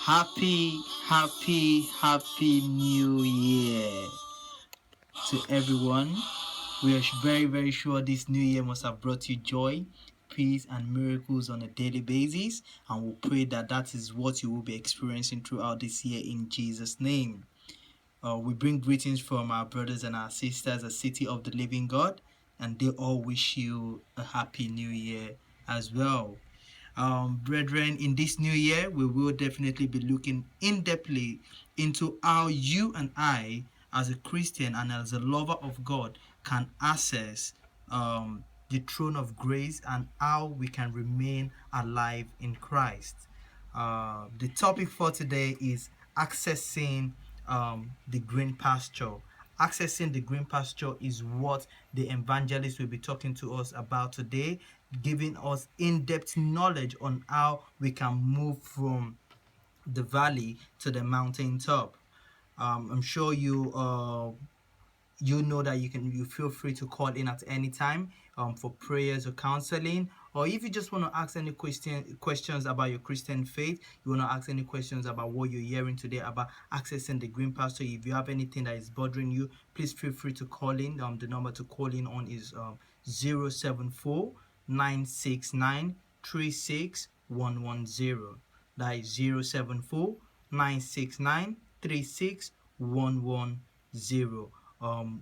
Happy New Year to everyone. We are very, very sure this new year must have brought you joy, peace, and miracles on a daily basis. And we pray that that is what you will be experiencing throughout this year in Jesus' name. We bring greetings from our brothers and our sisters at City of the Living God, and they all wish you a happy new year as well. Brethren, in this new year, we will definitely be looking in-depthly into how you and I, as a Christian and as a lover of God, can access the throne of grace and how we can remain alive in Christ. The topic for today is accessing the green pasture. Accessing the green pasture is what the evangelist will be talking to us about today, giving us in-depth knowledge on how we can move from the valley to the mountaintop. I'm sure you know that you feel free to call in at any time for prayers or counseling, or if you just want to ask any questions about your Christian faith, you want to ask any questions about what you're hearing today about accessing the green pasture. If you have anything that is bothering you, please feel free to call in. The number to call in on is 074 969 36110. That is 074 969 36110.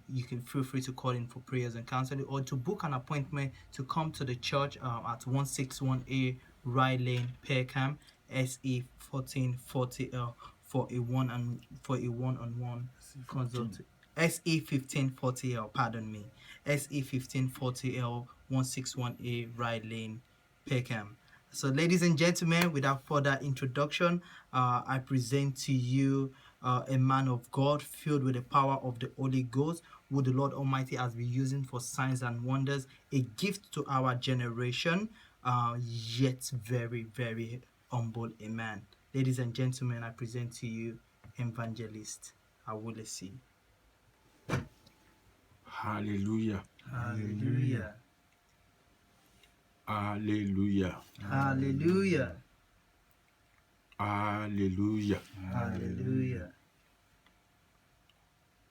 You can feel free to call in for prayers and counseling, or to book an appointment to come to the church at 161A Rye Lane, Peckham, SE 1440L for a one-on-one consult. SE 1540L, pardon me, SE 1540L 161A Rye Lane, Peckham. So, ladies and gentlemen, without further introduction, I present to you a man of God filled with the power of the Holy Ghost, who the Lord Almighty has been using for signs and wonders, a gift to our generation, yet very, very humble a man. Ladies and gentlemen, I present to you Evangelist Awolesi. Hallelujah. Hallelujah. Hallelujah. Hallelujah. Hallelujah. Hallelujah.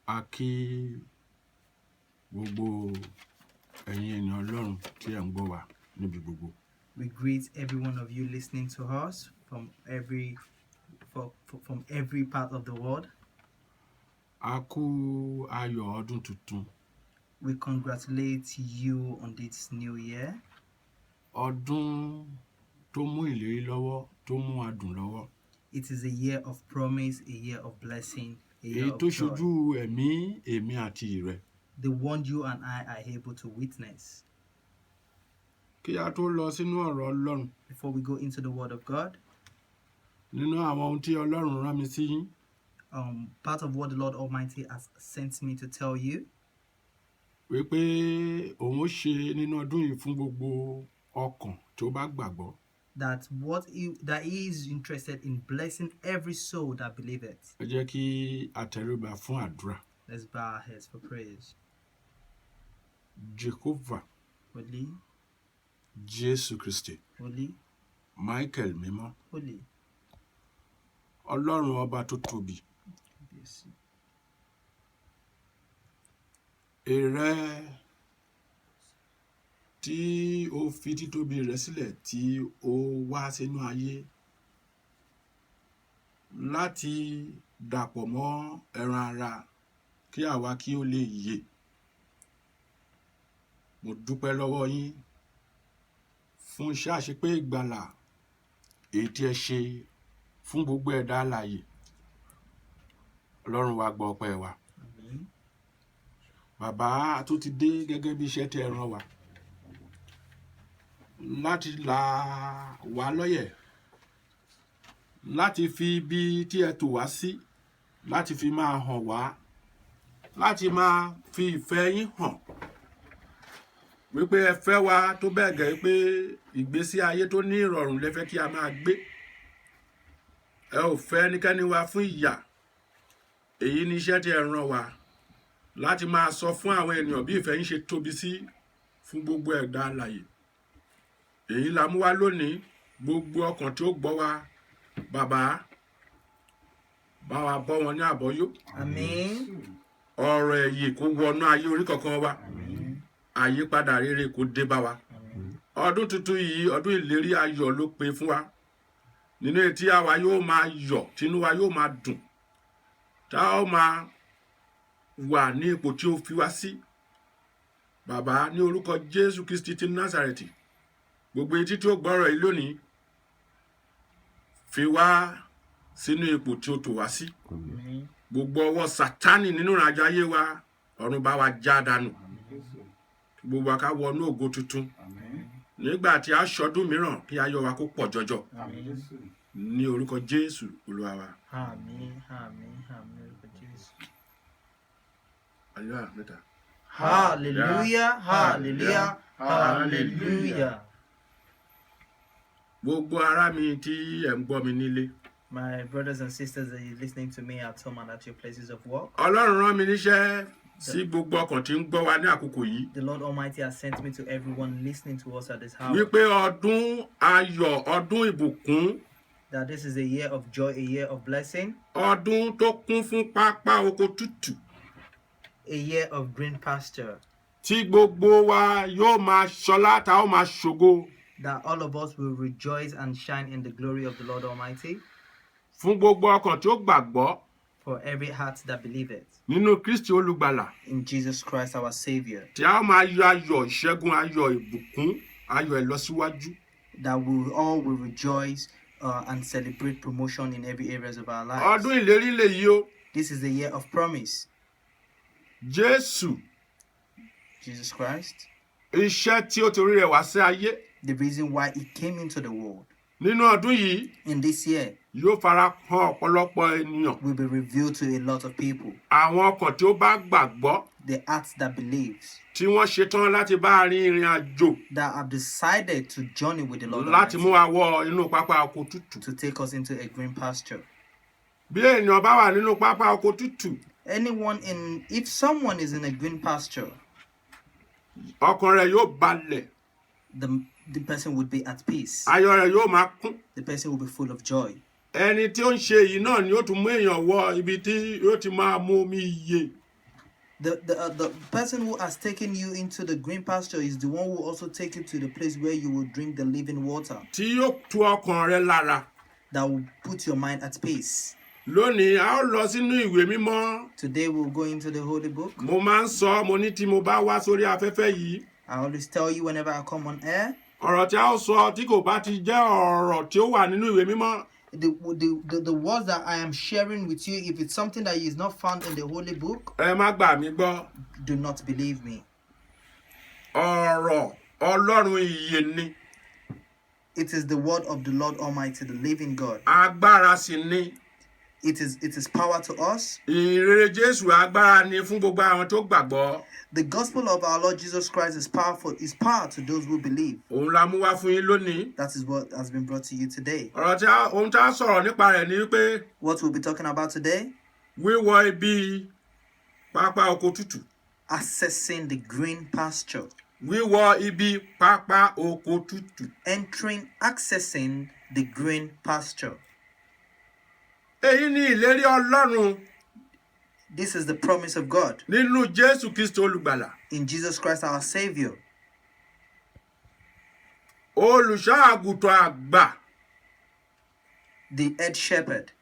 A kí gbogbo ẹ̀yin ènìyàn Ọlọ́run tí ẹ̀ ń gbọ́ wa níbi gbogbo. We greet every one of you listening to us from every part of the world. A kú ayọ̀ ọdún tuntun. We congratulate you on this new year. Ọdún tó mú ìlérí lọ́wọ́, tó mú adùn lọ́wọ́. It is a year of promise, a year of blessing, a year Èyí of tó joy. ṣojú èmi àti rẹ. The one you and I are able to witness. Kí a tó lọ sínú ọ̀rọ̀ Ọlọ́run. Before we go into the Word of God. Nínú àwọn ohun tí Ọlọ́run rán mi sí yín. Part of what the Lord Almighty has sent me to tell you. Wípé òun ó ṣe nínú ọdún yìí fún gbogbo ọkàn tó bá gbàgbọ́. That he is interested in blessing every soul that believeth. Ẹ jẹ́ kí a tẹríba fún àdúrà. Let's bow our heads for prayers. Jehovah. Holy. Jésù Kristi. Holy. Michael mímọ́. Holy. Ọlọ́run ọba tó tóbi. Yes. Èrè tí ó fi títóbi rẹ̀ sílẹ̀ tí ó wá sínú ayé láti dàpọ̀ mọ́ ẹran ara kí àwa kí ó lè yè. Mo dúpẹ́ lọ́wọ́ yín fún iṣẹ́ àṣepé ìgbàlà èyí tí ẹ ṣe fún gbogbo ẹ̀dá alààyè. Ọlọ́run wa gbọ́ ọpẹ́ wa. Amen. Bàbá tó ti dé gẹ́gẹ́ bí iṣẹ́ tí ẹ rán wa láti là wá lọ́yẹ̀, láti fi ibi tí ẹ tò wá sí, láti fi máa hàn wá, láti máa fi ìfẹ́ yín hàn. Wípé ẹ fẹ́ wa tó bẹ́ẹ̀ gẹ́ pé ìgbésí ayé tó ní ìrọ̀rùn lẹ fẹ́ kí a máa gbé. Ẹ ò fẹ́ ẹnikẹ́ni wa fún ìyà. Èyí ni iṣẹ́ tí ẹ rán wa, láti máa sọ fún àwọn ènìyàn bí ìfẹ́ yín ṣe tóbi sí fún gbogbo ẹ̀dá alààyè. Èyí la mú wá lónìí, gbogbo ọkàn tí ó gbọ́ wa, bàbá bá wa bọ́ wọn ní àbọ́yó Amen. ọ̀rọ̀ ẹ̀yìn kó wọnú ayé orí kankan wa àyípadà rere kó dé bá wa ọdún tuntun yìí ọdún ìlérí ayọ̀ ló pé fún wa nínú etí àwa yóò máa yọ̀ tínú wa yóò máa dùn tá ó máa wà ní ipò tí ó fi wá sí bàbá ní orúkọ Jésù Kristi ti Násárẹ́tì gbogbo etí tí ó gbọ́rọ̀ yìí lónìí fi wá sínú ipò tí ó tò wá sí gbogbo ọwọ́ Sátánì nínú ìrìnàjò ayé wa ọ̀run bá wa já dànù gbogbo ká wọnú ògo tuntun nígbà tí a ṣọdún mìíràn kí ayọ̀ wa kó pọ̀ jọjọ ní orúkọ Jésù Olúwa wa. Àmín. Àmín. Àmín. Orúkọ Jésù. Hallelujah mẹ́ta. Hallelujah. Hallelujah. Hallelujah. Gbogbo ará mi tí ẹ̀ ń gbọ́ mi nílé. My brothers and sisters that are listening to me at home and at your places of work, Ọlọ́run rán mi níṣẹ́ sí gbogbo ọkàn tí ń gbọ́ wa ní àkókò yìí. the Lord Almighty has sent me to everyone listening to us at this house, Wípé ọdún ayọ̀, ọdún ìbùkún, that this is a year of joy, a year of blessing, ọdún tó kún fún pápá oko tútù. a year of green pasture, Tí gbogbo wa yóò máa ṣọlá tá ó máa ṣògo. that all of us will rejoice and shine in the glory of the Lord Almighty, Fún gbogbo ọkàn tí ó gbàgbọ́ for every heart that believeth nínú Kristi olùgbàlà. in Jesus Christ our Savior, Tí a ó máa yọ ayọ̀ ìṣẹ́gun, ayọ̀ ìbùkún, ayọ̀ ìlọsíwájú. that we all will rejoice and celebrate promotion in every areas of our lives. Ọdún ìlérí lèyí o. This is the year of promise. Jésù, Jesus Christ, iṣẹ́ tí ó torí rẹ̀ wá sí ayé the reason why he came into the world nínú ọdún yìí in this year, yóò fara hàn ọ̀pọ̀lọpọ̀ ènìyàn. will be revealed to a lot of people. Àwọn ọkàn tí ó bá gbàgbọ́ The hearts that believes, tí wọ́n ṣetán láti bá rin ìrìn àjò that have decided to journey with the Lord láti mú Almighty, wa wọ inú pápá oko tútù. to take us into a green pasture. Bí ènìyàn bá wà nínú pápá oko tútù, If someone is in a green pasture, ọkàn rẹ̀ yóò balẹ̀, the person would be at peace. ayọ̀ rẹ̀ yóò máa kún. The person will be full of joy. Ẹni tí ó ń ṣe èyí náà ni ó tún mú èèyàn wọ ibi tí yóò ti máa mú omi ìyè. The person who has taken you into the green pasture is the one who also take you to the place where you will drink the living water, Tí yóò tu ọkàn rẹ̀ lára. that will put your mind at peace. Lónìí a ó lọ sínú ìwé mímọ́. Today we'll go into the Holy Book. Mo máa ń sọ, mo ní tí mo bá wá sórí afẹ́fẹ́ yìí, I always tell you whenever I come on air, ọ̀rọ̀ tí a ó sọ tí kò bá ti jẹ́ ọ̀rọ̀ tí ó wà nínú ìwé mímọ́, the words that I am sharing with you, if it's something that is not found in the Holy Book, ẹ má gbà mí gbọ́. do not believe me. Ọ̀rọ̀ Ọlọ́run ìyè ni, It is the word of the Lord Almighty, the living God. agbára sì ni. It is power to us. Ìrere Jésù agbára ni fún gbogbo àwọn tó gbàgbọ́. The gospel of our Lord Jesus Christ is powerful, is power to those who believe. Òun la mú wá fún yín lónìí. That is what has been brought to you today. Ohun tí a sọ̀rọ̀ nípa rẹ̀ ni wípé What we'll be talking about today, wíwọ ibi pápá oko tútù. accessing the green pasture. Wíwọ ibi pápá oko tútù. Accessing the green pasture. Èyí ni ìlérí Ọlọ́run This is the promise of God nínú Jésù Kristi olùgbàlà. in Jesus Christ our Savior. Olùṣọ́ àgùntàn àgbà. The head shepherd.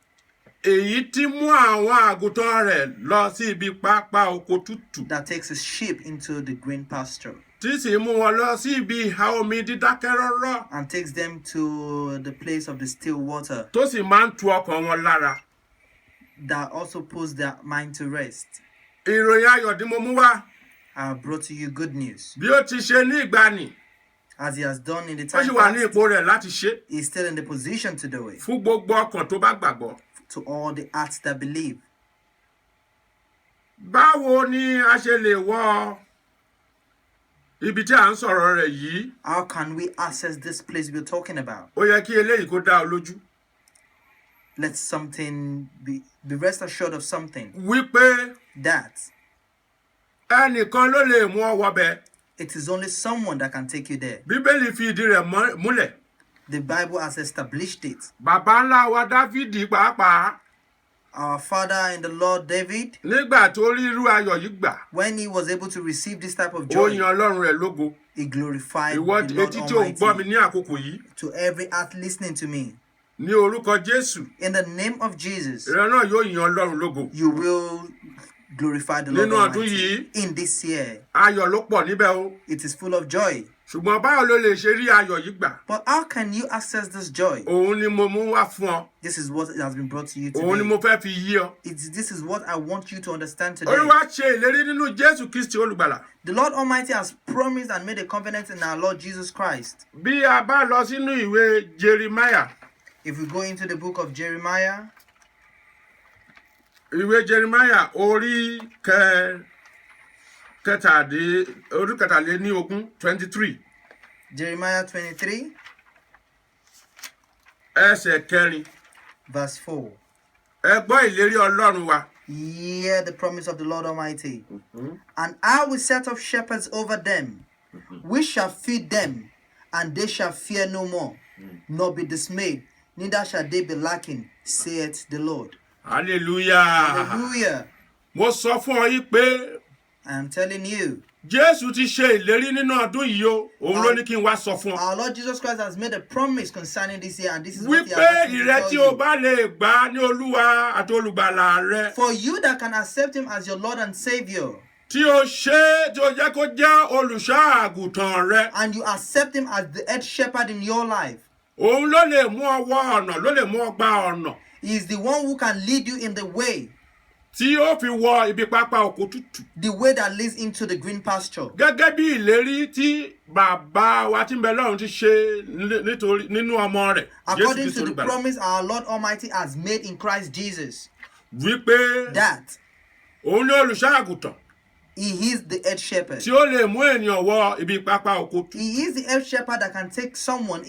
Èyí tí mú àwọn àgùntàn rẹ̀ lọ sí ibi pápá oko tútù. That takes his sheep into the green pasture. Tí sì mú wọn lọ sí ibi ìhà omi dídákẹ́ rọ́rọ́. And takes them to the place of the still water. Tó sì máa ń tu ọkàn wọn lára. That also puts their mind to rest. Ìròyìn ayọ̀ tí mo mú wá. I have brought to you good news. Bí ó ti ṣe ní ìgbàanì. As he has done in the Ó time sì wà ní past, ipò rẹ̀ láti ṣe. he is still in the position to do it. Fún gbogbo ọkàn tó bá gbàgbọ́. To all the hearts that believe. Báwo ni a ṣe lè wọ ibi tí à ń sọ̀rọ̀ rẹ̀ yìí? How can we access this place we're talking about? Ó yẹ kí eléyìí kó dá ọ lójú. Let something be rest assured of something. Wípé That ẹnìkan ló lè mú ọ wọbẹ̀. it is only someone that can take you there. Bíbélì fi ìdí rẹ̀ múlẹ̀. The Bible has established it. Bàbá ńlá wa Dáfídì pàápàá. Our father in the Lord David, nígbà tó rí irú ayọ̀ yìí gbà, when he was able to receive this type of ó joy, yan Ọlọ́run rẹ̀ lógo. he glorified Ìwọ the Lord etí tí ò ń gbọ́ mi Almighty. ní àkókò yìí, To every heart listening to me, ní orúkọ Jésù, in the name of Jesus, ìran náà yóò yan Ọlọ́run lógo. you will glorify the Lord Nínú ọdún Almighty. yìí, In this year, ayọ̀ ló pọ̀ níbẹ̀ o. it is full of joy. Ṣùgbọ́n báwo ló lè ṣe rí ayọ̀ yìí gbà? But how can you access this joy? Òun ni mo mú wá fún ọ. This is what has been brought to you Òun ni today. mo fẹ́ fi yí ọ. This is what I want you to understand today. Olúwa ṣe ìlérí nínú Jésù Kristi olùgbàlà. The Lord Almighty has promised and made a covenant in our Lord Jesus Christ. Bí a bá lọ sínú ìwé Jeremiah, If we go into the book of Jeremiah, ìwé Jeremiah orí kẹtàléníogún 23 Jeremiah 23, ẹsẹ̀ kẹrin. verse 4. Ẹ gbọ́ ìlérí Ọlọ́run wa. Hear the promise of the Lord Almighty. And I will set up shepherds over them, which shall feed them, and they shall fear no more, nor be dismayed, neither shall they be lacking, saith the Lord. Hallelujah. Hallelujah. Mo sọ fún ọ yìí pé I am telling you, Jésù ti ṣe ìlérí nínú ọdún yìí o. Òun ló ní kí n wá sọ fún ọ. our Lord Jesus Christ has made a promise concerning this year, and this is what he Wípé has asked me to ìrẹ tell tí o you. bá lè gbà á ní Olúwa àti olùgbàlà rẹ. For you that can accept him as your Lord and Savior, Tí o ṣe tí o jẹ́ kó jẹ́ olùṣọ́ àgùntàn rẹ. and you accept him as the head shepherd in your life, Òun ló lè mú ọ wọ ọ̀nà, ló lè mú ọ gba ọ̀nà. he is the one who can lead you in the way, Tí ó fi wọ ibi pápá oko tútù. the way that leads into the green pasture. Gẹ́gẹ́ bí ìlérí tí bàbá wa tí ń bẹ lọ́run ti ṣe nítorí nínú ọmọ rẹ̀. Jésù According Kristi to the olùgbàlà. promise our Lord Almighty has made in Christ Jesus, Wípé that òun ní olùṣọ́ àgùntàn he is the head shepherd. tí ó lè mú ènìyàn wọ ibi pápá oko tútù. He is the head shepherd that can take someone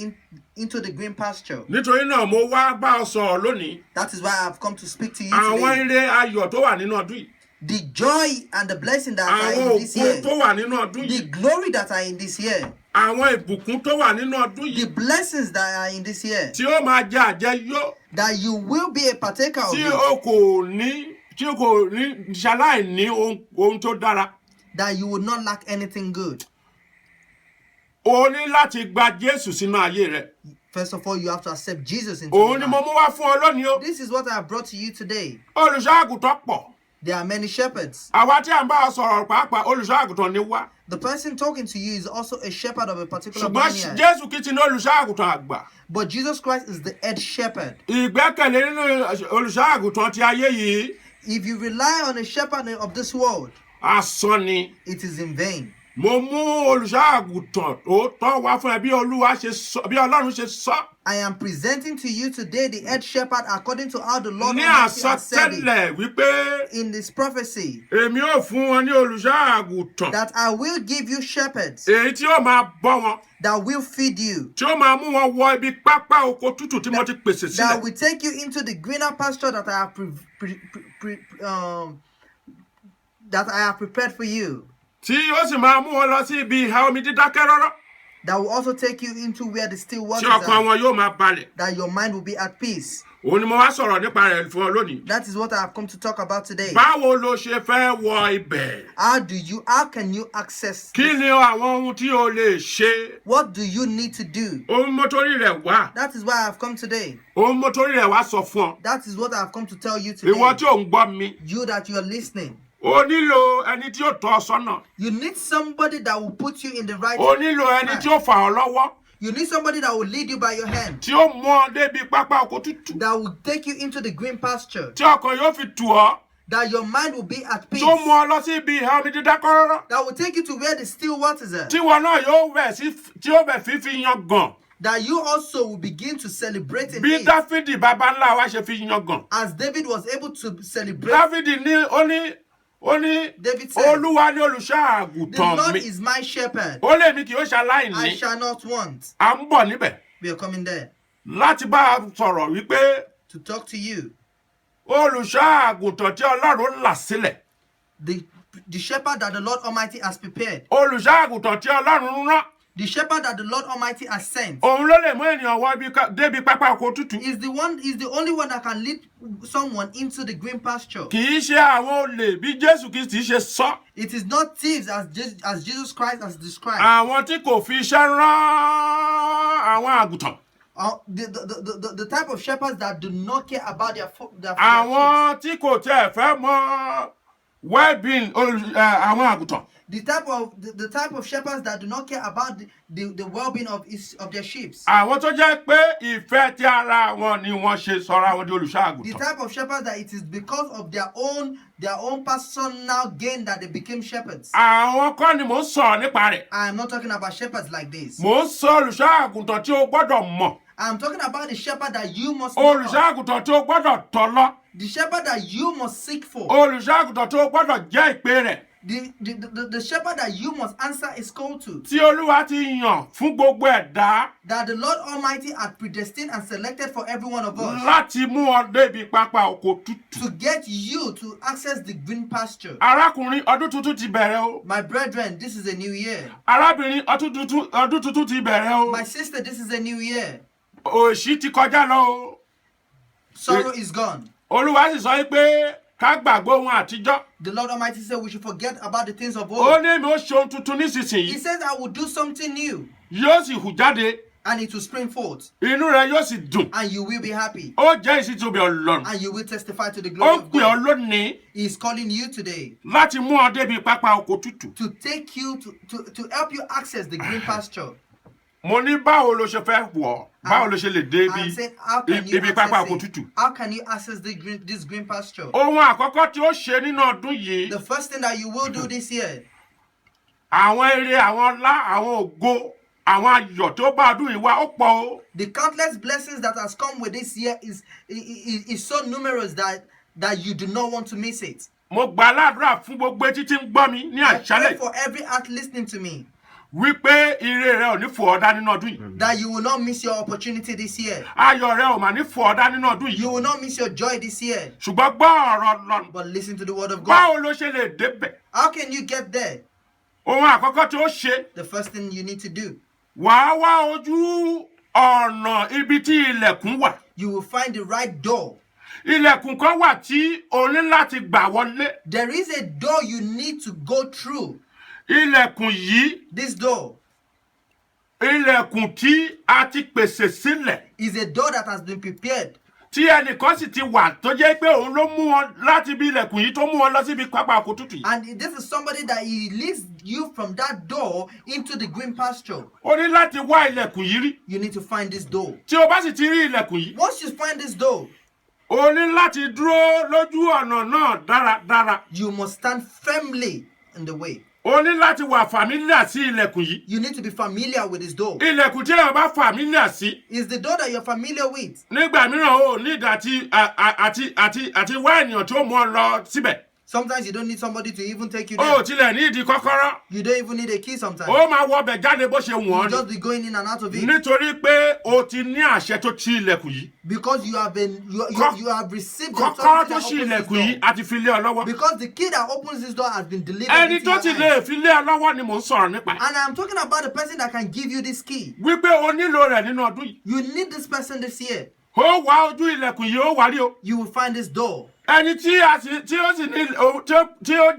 into the green pasture. Nítorí náà mo wá bá ọ sọ̀rọ̀ lónìí. That is why I have come to speak to you Àwọn today. ire ayọ̀ tó wà nínú ọdún yìí. The joy and the blessing that are Àwọn in this ògo year, tó wà nínú ọdún the yìí. glory that are in this year, Àwọn ìbùkún tó wà nínú ọdún the yìí. blessings that are in this year, Tí ó máa jẹ àjẹyó. that you will be a partaker of Tí it, o kò ní ṣaláì ní ohun tó dára. that you will not lack anything good. O ní láti gba Jésù sínú ayé rẹ. First of all, you have to accept Jesus into Òun your ni mo life. mú wá fún ọ lónìí o. This is what I have brought to you today. Olùṣọ́ àgùntàn pọ̀. There are many shepherds. Àwa tí à ń bá ọ sọ̀rọ̀ pàápàá olùṣọ́ àgùntàn ni wá. The person talking to you is also a shepherd of a particular Ṣùgbọ́n vineyard. Jésù Kristi ní olùṣọ́ àgùntàn àgbà. But Jesus Christ is the head shepherd. Ìgbẹ́kẹ̀lé nínú olùṣọ́ àgùntàn ti ayé yìí. If you rely on a shepherd of this world, Asán ni. it is in vain. Mo mú olùṣọ́ àgùntàn òótọ́ wá fún ẹ bí Ọlọ́run ṣe sọ. I am presenting to you today the head shepherd according to how the Lord Ní Almighty has said it àsọtẹ́lẹ̀ wípé in this prophecy, èmi ò fún wọn ní olùṣọ́ àgùntàn. that I will give you shepherds Èyí tí ó máa bọ́ wọn. that will feed you, Tí ó máa mú wọn wọ ibi pápá oko tútù tí mo ti pèsè that sílẹ̀. will take you into the greener pasture that I have prepared for you, Tí ó sì máa mú wọn lọ sí ibi ìhà omi dídákẹ́ rọ́rọ́. that will also take you into where the still Tí waters ọkàn are, wọn yóò máa balẹ̀. that your mind will be at peace. Òun ni mo wá sọ̀rọ̀ nípa rẹ̀ fún ọ lónìí. That is what I have come to talk about today. Báwo lo ṣe fẹ́ wọ ibẹ̀? How can you access Kí this? ni àwọn ohun tí o lè ṣe? What do you need to do? Ohun mo torí rẹ̀ wá. That is why I have come today. Ohun mo torí rẹ̀ wá sọ fún ọ. That is what I have come to tell you today. Ìwọ tí ò ń gbọ́ mi. You that you are listening. O nílò ẹni tí ó tọ́ ọ sọ́nà. You need somebody that will put you in the right O nílò ẹni tí ó fà ọ́ lọ́wọ́. You need somebody that will lead you by your hand, Tí ó mú ọ débi pápá oko tútù. that will take you into the green pasture, Tí ọkàn yóò fi tù ọ́. that your mind will be at peace, Tí ó mú ọ lọ sí ibi ìhà omi dídákẹ́ rọ́rọ́. that will take you to where the still waters are, Tí wọn náà yóò bẹ̀ fífi yan gàn. that you also will begin to celebrate in Bí it, Dáfídì bàbá ńlá wa ṣe fi yan gàn. as David was able to celebrate. Dáfídì ó ní David said, Olúwa ní olùṣọ́ "The àgùntàn Lord mi. is my shepherd, Ó lè mi kì yóò I ṣaláìní. shall not want." À ń bọ̀ níbẹ̀ We are coming there láti bá a sọ̀rọ̀ wípé to talk to you. olùṣọ́ àgùntàn tí Ọlọ́run là sílẹ̀. The shepherd that the Lord Almighty has prepared, Olùṣọ́ àgùntàn tí Ọlọ́run rán. The shepherd that the Lord Almighty has sent òun ló lè mú ènìyàn wọ débi pápá oko tútù. is the only one that can lead someone into the green pasture. Kì í ṣe àwọn olè bí Jésù Kristi ṣe sọ. It is not thieves as Jesus Christ has described. Àwọn tí kò fi iṣẹ́ rán àwọn àgùntàn. The type of shepherds that do not care about their sheep. Àwọn tí kò tẹ̀ fẹ́ mọ well-being àwọn àgùntàn. The type of shepherds that do not care about the well-being of their sheep. Àwọn tó jẹ́ pé ìfẹ́ ti ara wọn ni wọ́n ṣe sọra wọn di olùṣọ́ The àgùntàn. type of shepherds that it is because of their own personal gain that they became shepherds. Àwọn kọ́ ni mò ń sọ̀rọ̀ nípa rẹ̀. I am not talking about shepherds like this. Mò ń sọ olùṣọ́ àgùntàn tí o gbọ́dọ̀ mọ̀. I am talking about the shepherd that you must know. Olùṣọ́ àgùntàn tí o gbọ́dọ̀ tọ̀ lọ. The shepherd that you must seek for. Olùṣọ́ àgùntàn tí o gbọ́dọ̀ jẹ́ ìpè rẹ̀. The shepherd that you must answer his call to. Tí Olúwa ti yàn fún gbogbo ẹ̀dá. That the Lord Almighty had predestined and selected for every one of us. Láti mú ọ débi pápá oko tútù. To get you to access the green pasture. Arákùnrin, ọdún tuntun ti bẹ̀rẹ̀ o. My brethren, this is a new year. Arábìnrin, ọdún tuntun ti bẹ̀rẹ̀ o. My sister, this is a new year. Òṣì ti kọjá lọ o. Sorrow is gone. Olúwa sì sọ pé ká gbàgbé ohun àtijọ́. The Lord Almighty said we should forget about the things of Ó old. ní mi ó ṣe ohun tuntun nísinsìnyí. He says, I will do something new. Yóò sì hù jáde. And it will spring forth. Inú rẹ yóò sì dùn. And you will be happy. Ó jẹ́ ìsítòbí Ọlọ́run. And you will testify to the Ó glory of pè ọ́ God. lónìí He is calling you today láti mú ọ débi pápá oko tútù. to take you to help you access the green pasture. Mo ní báwo ló ṣe fẹ́ wọ̀? Báwo ló ṣe lè dé I'm saying, how can you ibi pápá oko access it? tútù? How can you access this green pasture? Ohun àkọ́kọ́ tí ó ṣe nínú ọdún yìí. The first thing that you will do this year, Àwọn ire, àwọn ọlá, àwọn ògo, àwọn ayọ̀ tó bá ọdún yìí wá ó pọ̀ o. the countless blessings that has come with this year is so numerous that you do not want to miss it. Mo gbà ládùúrà fún gbogbo etí tí ń gbọ́ mi ní I pray àṣálẹ̀ for every heart listening to me wípé ire rẹ ò ní fò ọ́ dá nínú ọdún yìí. that you will not miss your opportunity this year. Ayọ̀ rẹ ò mà ní fò ọ́ dá nínú ọdún You yìí. will not miss your joy this year. Ṣùgbọ́n gbọ́ ọ̀rọ̀ Ọlọ́run. But listen to the word of God. Báwo ló ṣe lè débẹ̀? How can you get there? Ohun àkọ́kọ́ tí ó ṣe, The first thing you need to do, wàá wá ojú ọ̀nà ibi tí ilẹ̀kùn wà. you will find the right door. Ilẹ̀kùn kan wà tí o ní láti gbà wọlé. There is a door you need to go through. Ilẹ̀kùn yìí, This door ilẹ̀kùn tí a ti pèsè sílẹ̀. is a door that has been prepared. Tí ẹnìkan sì ti wà tó jẹ́ pé òun ló mú wọn láti ibi ilẹ̀kùn yìí tó mú wọn lọ síbi pápá oko tútù yìí. And this is somebody that he leads you from that door into the green pasture. O ní láti wá ilẹ̀kùn yìí rí. You need to find this door. Tí o bá sì ti rí ilẹ̀kùn yìí, Once you find this door, o ní láti dúró lójú ọ̀nà náà dáradára. you must stand firmly in the way. O ní láti wà fàmílíà sí ilẹ̀kùn yìí. You need to be familiar with this door. Ilẹ̀kùn tí èèyàn bá fàmílíà sí. It's the door that you're familiar with. Nígbà mìíràn o ní àti wá ènìyàn tó mú ọ lọ síbẹ̀. Sometimes you don't need somebody to even take you O there. tilẹ̀ ní ìdí kọ́kọ́rọ́. You don't even need a key sometimes. Ó máa wọ ọbẹ̀ jáde bó ṣe wọ̀n You ni. just be going in and out of it. Nítorí pé o ti ní àṣẹ tó ṣí ilẹ̀kùn yìí. Because you have received the Kọ́kọ́rọ́ authority tó that ṣí opens this ilẹ̀kùn yìí door. a ti fi lé ọ lọ́wọ́. Because the key that opens this door has been delivered Ẹni into tó your ti hands. lè fi lé ọ lọ́wọ́ ni mò ń sọ̀rọ̀ nípa ẹ̀. And I'm talking about the person that can give you this key. Wípé o nílò rẹ̀ nínú ọdún yìí. You need this person this year. Ó wá ojú ilẹ̀kùn yìí ó wá rí o. You will find this door. Ẹni tí ó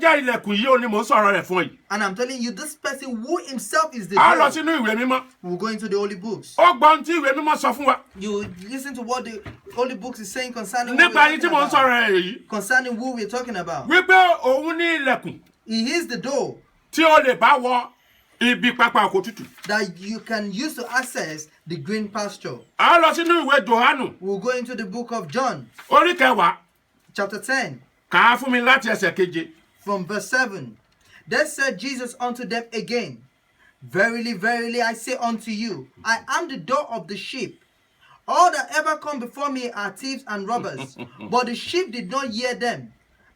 jẹ́ ilẹ̀kùn yìí ó ní mò ń sọ̀rọ̀ rẹ̀ fún yìí. And I'm telling you, this person who himself is the A lọ door. sínú ìwé mímọ́. We'll go into the holy books. Ó gbọ́ ohun tí ìwé mímọ́ sọ fún wa. You listen to what the holy books is saying concerning what Nípa we're ẹni tí talking mò ń about. sọ̀rọ̀ rẹ̀ yìí. Concerning who we're talking about. Wípé òun ní ilẹ̀kùn He is the door tí ó lè bá wọ ibi pápá oko tútù. that you can use to access the green pasture. A lọ sínú ìwé Jòhánù We'll go into the book of John, orí kẹwàá. chapter 10, Kà á fún mi láti ẹsẹ̀ keje. from verse 7. Then said Jesus unto them again, Verily, verily, I say unto you, I am the door of the sheep. All that ever come before me are thieves and robbers, but the sheep did not hear them.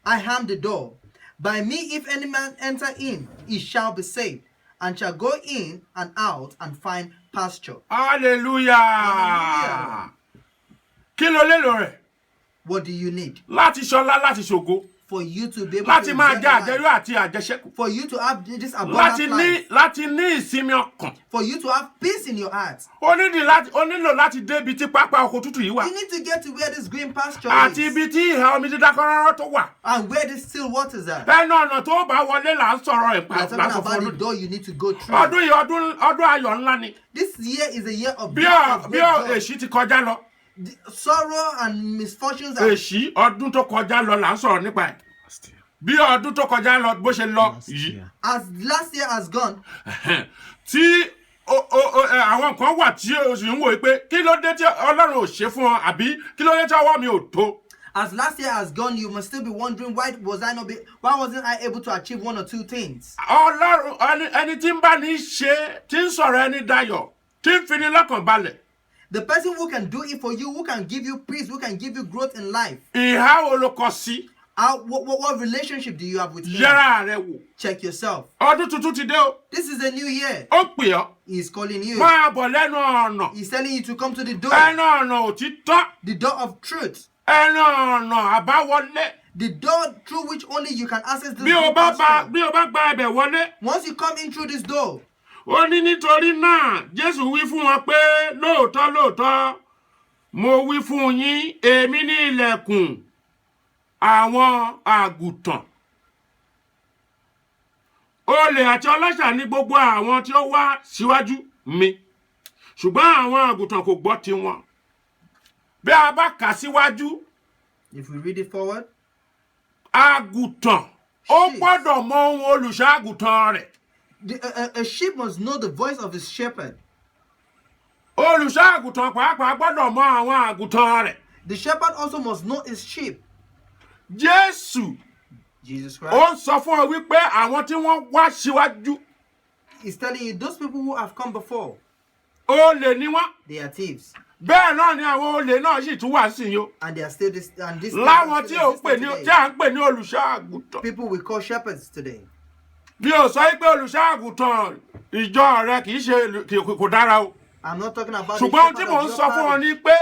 I am the door. By me, if any man enter in, he shall be saved, and shall go in and out and find pasture. Hallelujah. Hallelujah. Kí ló lélo rẹ̀? What do you need? Láti ṣọlá láti ṣògo. for you to be able láti to máa enjoy jẹ life, àjẹyó àti àjẹṣẹ́kù, for you to have this abundant life, láti ní ìsinmi ọkàn. for you to have peace in your heart. Ó nílò láti dé ibi tí pápá oko tútù yìí wà, You need to get to where this green pasture àti is ibi tí ìhà omi dídákọ́rọ́rọ́ tó wà. and where the still waters are. Ẹnu ọ̀nà tó bá wọlé là ń sọ̀rọ̀ We are ìpàdé talking lásán about fún the ọdún. door you need to go through. Ọdún yìí ọdún ayọ̀ ńlá ni. This year is a year of Bí great joy. èṣí ti kọjá lọ. The sorrow and misfortunes are Èṣí ọdún tó kọjá lọ là ń sọ̀rọ̀ nípa ẹ̀. Bí ọdún tó kọjá lọ bó ṣe lọ yìí. as last year has gone. Tí àwọn kan wà tí o sì ń wò pé kí ló dé tí Ọlọ́run ò ṣe fún ọ àbí kí ló dé tí ọwọ́ mi ò tó. As last year has gone, you must still be wondering why wasn't I able to achieve one or two things? Ọlọ́run ẹni tí ń bá ní ṣe tí ń sọ̀rọ̀ ẹni dayọ̀ tí ń fini lọ́kàn balẹ̀. The person who can do it for you, who can give you peace, who can give you growth in life. Ìhà wo ló kọ sí? What relationship do you have with him? Yẹra rẹ wò. Check yourself. Ọdún tuntun ti dé o. This is a new year. Ó pè ọ́. He is calling you. Máa bọ̀ lẹ́nu ọ̀nà. He's telling you to come to the door. Ẹnu ọ̀nà òtítọ́. The door of truth. Ẹnu ọ̀nà àbáwọlé. The door through which only you can access this Bí o good bá pasture. gba ẹbẹ̀ wọlé. Once you come in through this door, Ó ní nítorí náà Jésù wí fún wọn pé lóòótọ́ mo wí fún yín èmi ní ilẹ̀kùn àwọn àgùntàn. Olè àti ọlọ́ṣà ní gbogbo àwọn tí ó wá síwájú mi, ṣùgbọ́n àwọn àgùntàn kò gbọ́ tiwọn. Bí a bá kà síwájú, if we read it forward, àgùntàn ó gbọ́dọ̀ mọ ohun olùṣọ́ àgùntàn rẹ̀. a sheep must know the voice of his shepherd. Olùṣọ́ àgùntàn pàápàá gbọ́dọ̀ mọ àwọn àgùntàn rẹ̀. The shepherd also must know his sheep. Jésù Jesus ó Christ ń sọ fún ọ wípé àwọn tí wọ́n wá síwájú is telling you those people who have come before, olè ni wọ́n. they are thieves. Bẹ́ẹ̀ náà ni àwọn olè náà sì tún wà sí yó. And they are still this and this Láwọn tí people à ń pè ní olùṣọ́ àgùntàn. people we call shepherds today. Bí o sọ pé olùṣọ́ àgùntàn ìjọ rẹ kì í ṣe kò dára o. I'm not talking about the Ṣùgbọ́n ohun tí shepherd mò of ń your sọ fún ọ parish. ni pé